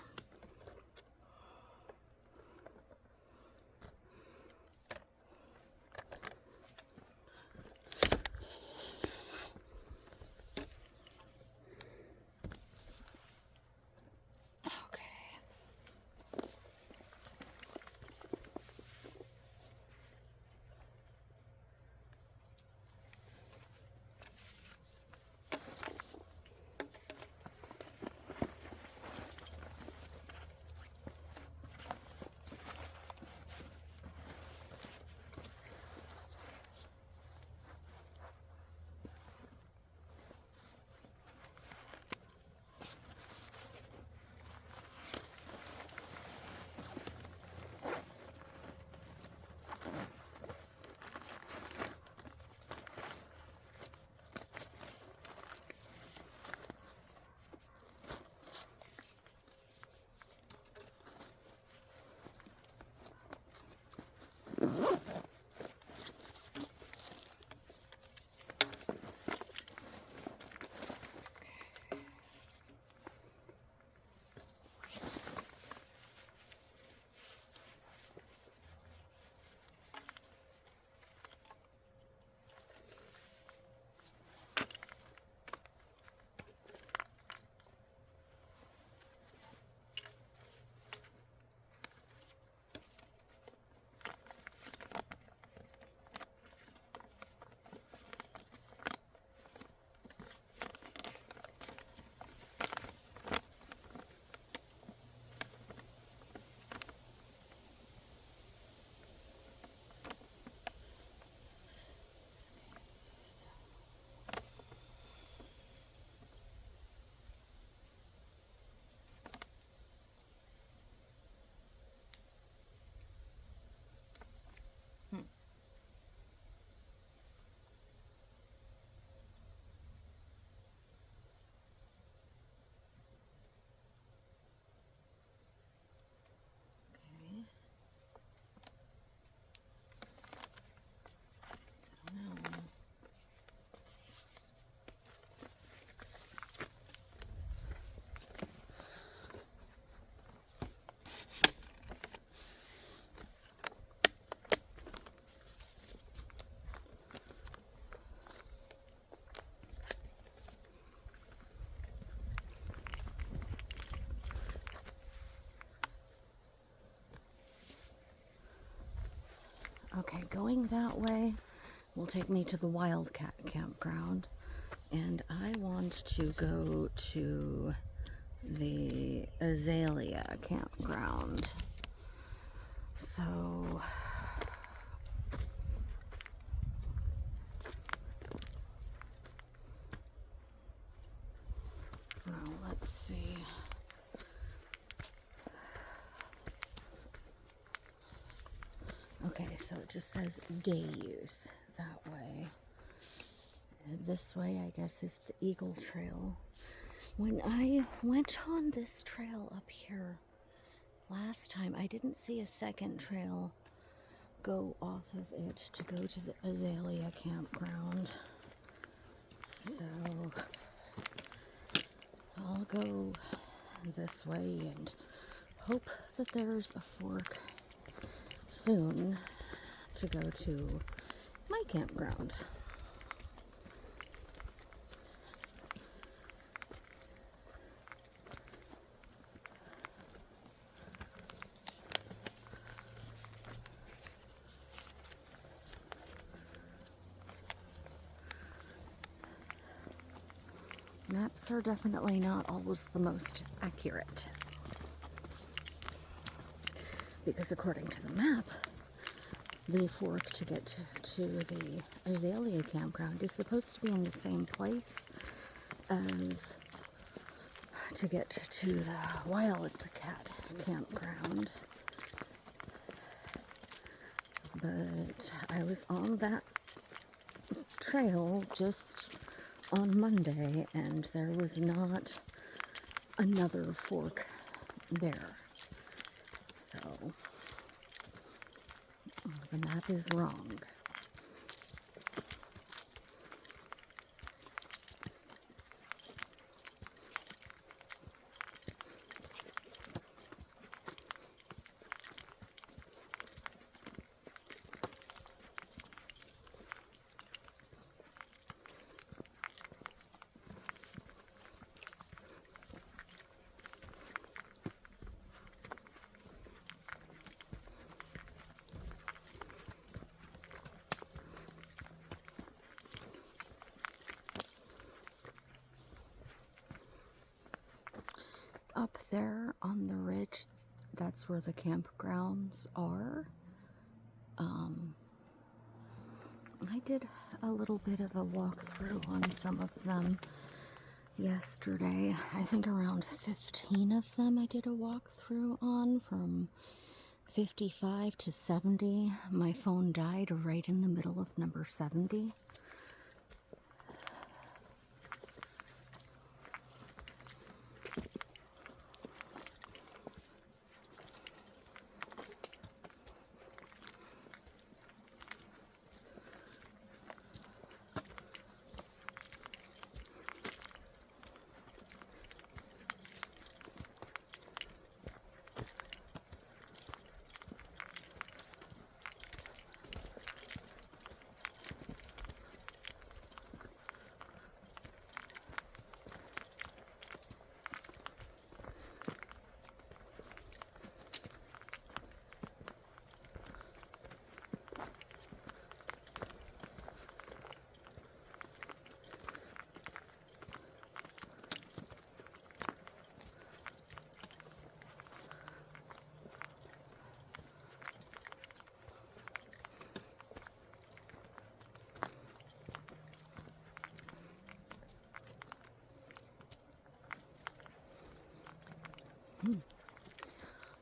Okay, going that way will take me to the Wildcat campground, and I want to go to the Azalea campground. So let's see. Okay, so it just says day use that way. And this way, I guess, is the Eagle Trail. When I went on this trail up here last time, I didn't see a second trail go off of it to go to the Azalea campground. So I'll go this way and hope that there's a fork soon to go to my campground. Maps are definitely not always the most accurate, because according to the map, the fork to get to the Azalea campground is supposed to be in the same place as to get to the Wildcat campground. But I was on that trail just on Monday, and there was not another fork there. So the map is wrong. Up there on the ridge, that's where the campgrounds are. I did a little bit of a walkthrough on some of them yesterday. I think around 15 of them I did a walkthrough on, from 55 to 70. My phone died right in the middle of number 70.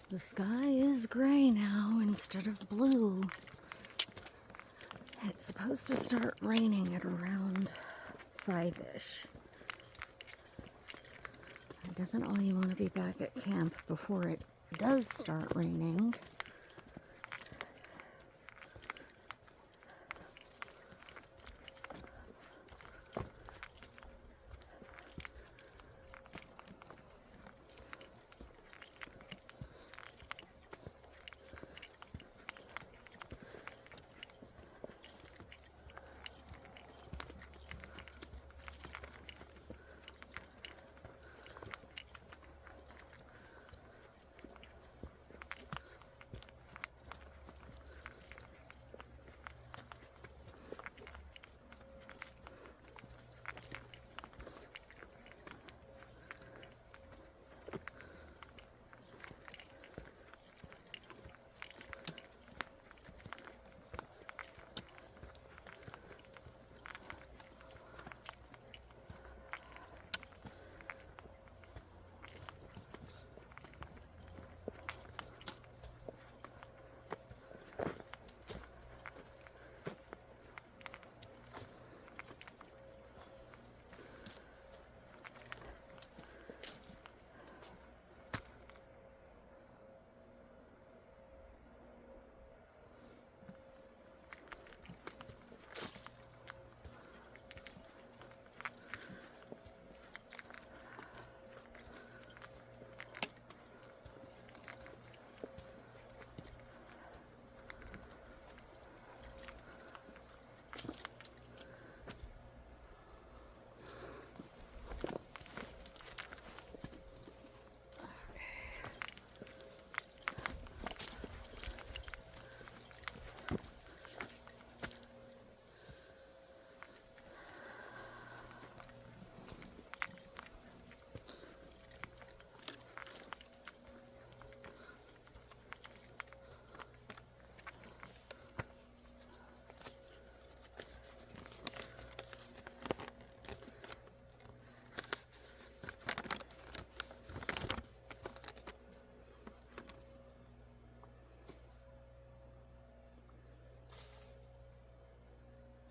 The sky is gray now instead of blue. It's supposed to start raining at around 5-ish. I definitely want to be back at camp before it does start raining.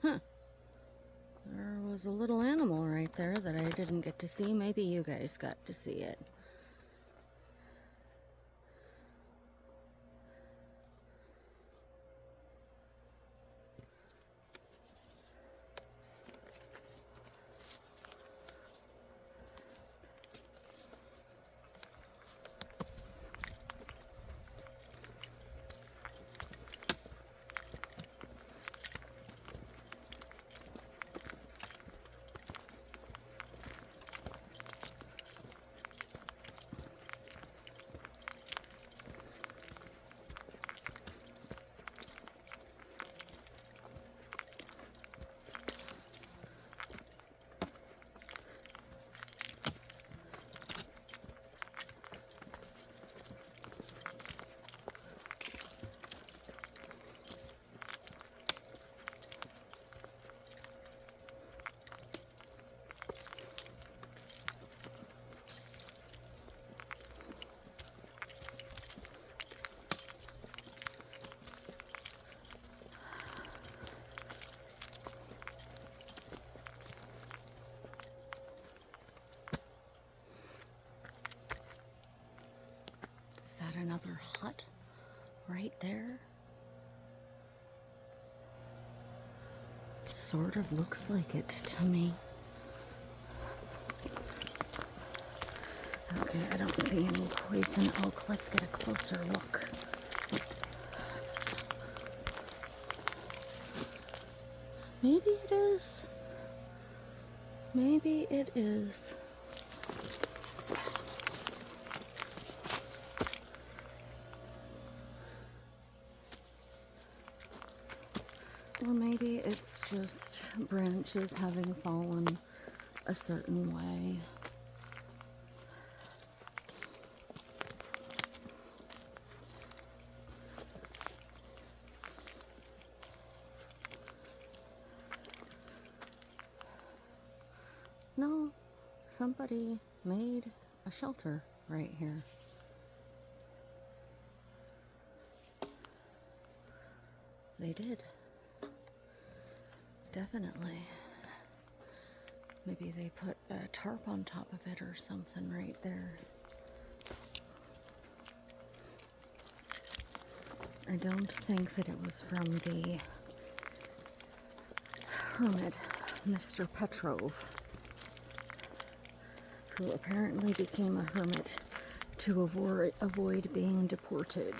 Huh. There was a little animal right there that I didn't get to see. Maybe you guys got to see it. Is that another hut right there? It sort of looks like it to me. Okay, I don't see any poison oak. Let's get a closer look. Maybe it is. Maybe it is. Or maybe it's just branches having fallen a certain way. No, somebody made a shelter right here. They did. Definitely. Maybe they put a tarp on top of it or something right there. I don't think that it was from the Hermit, Mr. Petrov, who apparently became a hermit to avoid being deported.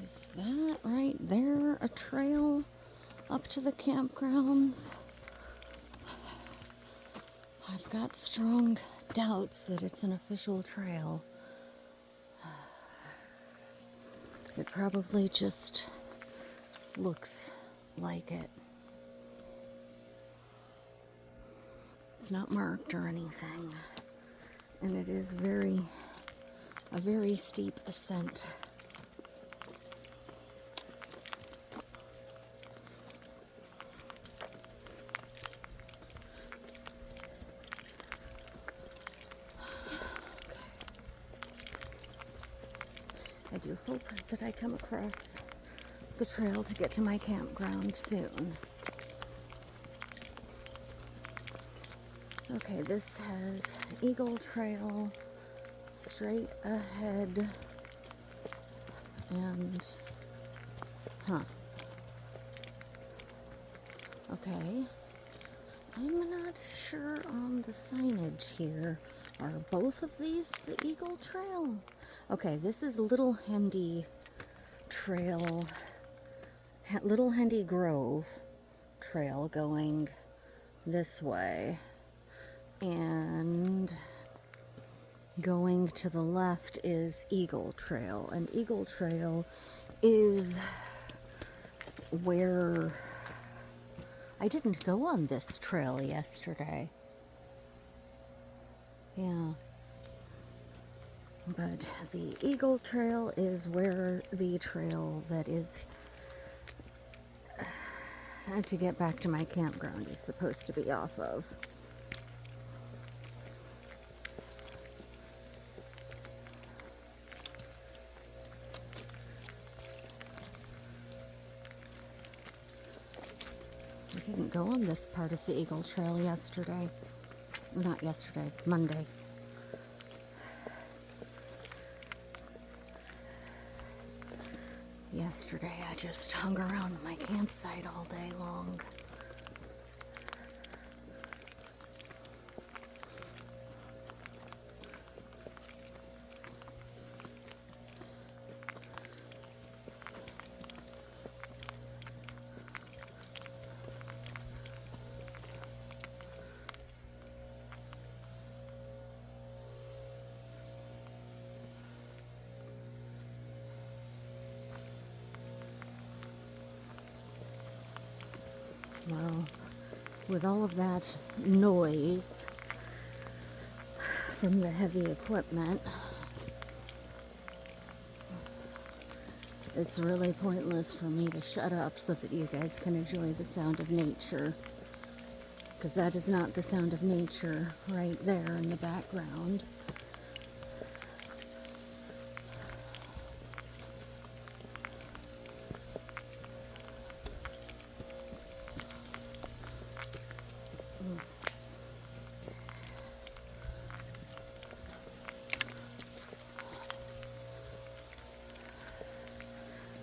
Is that right there a trail up to the campgrounds? I've got strong doubts that it's an official trail. It probably just looks like it. It's not marked or anything. And it is a very steep ascent. I do hope that I come across the trail to get to my campground soon. Okay, this has Eagle Trail straight ahead and, okay. I'm not sure on the signage here. Are both of these the Eagle Trail? Okay, this is Little Hendy trail, Little Hendy Grove trail going this way, and going to the left is Eagle Trail, and Eagle Trail is where I didn't go on this trail yesterday. Yeah. But the Eagle Trail is where the trail that is to get back to my campground is supposed to be off of. I didn't go on this part of the Eagle Trail yesterday. Not yesterday, Monday. Yesterday I just hung around my campsite all day long. Well, with all of that noise from the heavy equipment, it's really pointless for me to shut up so that you guys can enjoy the sound of nature. Because that is not the sound of nature right there in the background.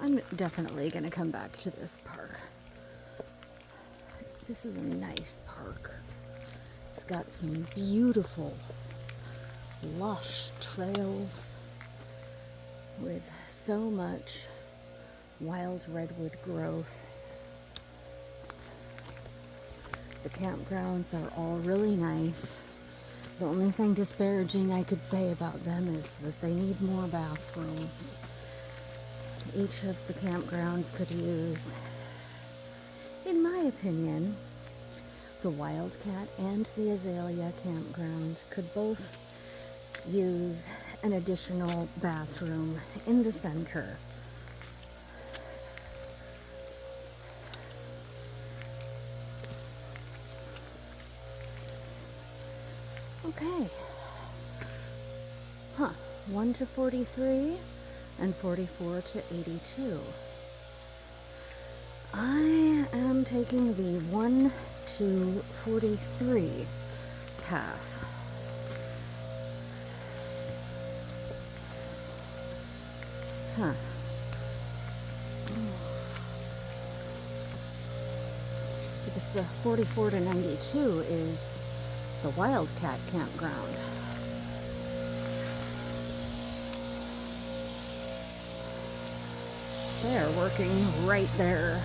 I'm definitely going to come back to this park. This is a nice park. It's got some beautiful, lush trails with so much wild redwood growth. The campgrounds are all really nice. The only thing disparaging I could say about them is that they need more bathrooms. Each of the campgrounds could use, in my opinion, the Wildcat and the Azalea campground could both use an additional bathroom in the center. Okay. 1 to 43 and 44 to 82. I am taking the 1 to 43 path. Because the 44 to 92 is the Wildcat campground. They are working right there.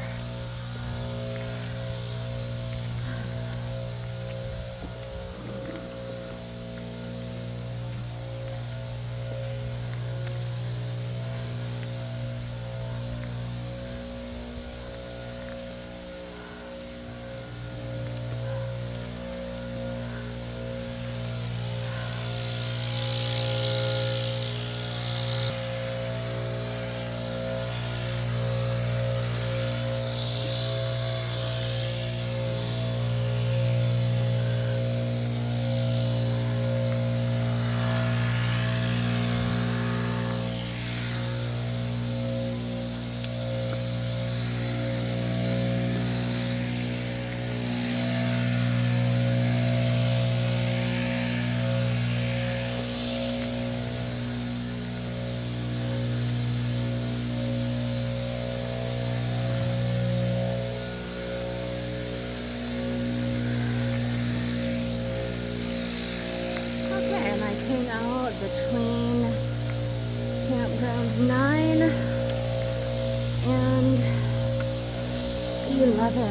11.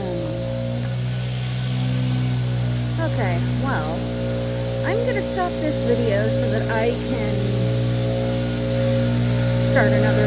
Okay, well, I'm gonna stop this video so that I can start another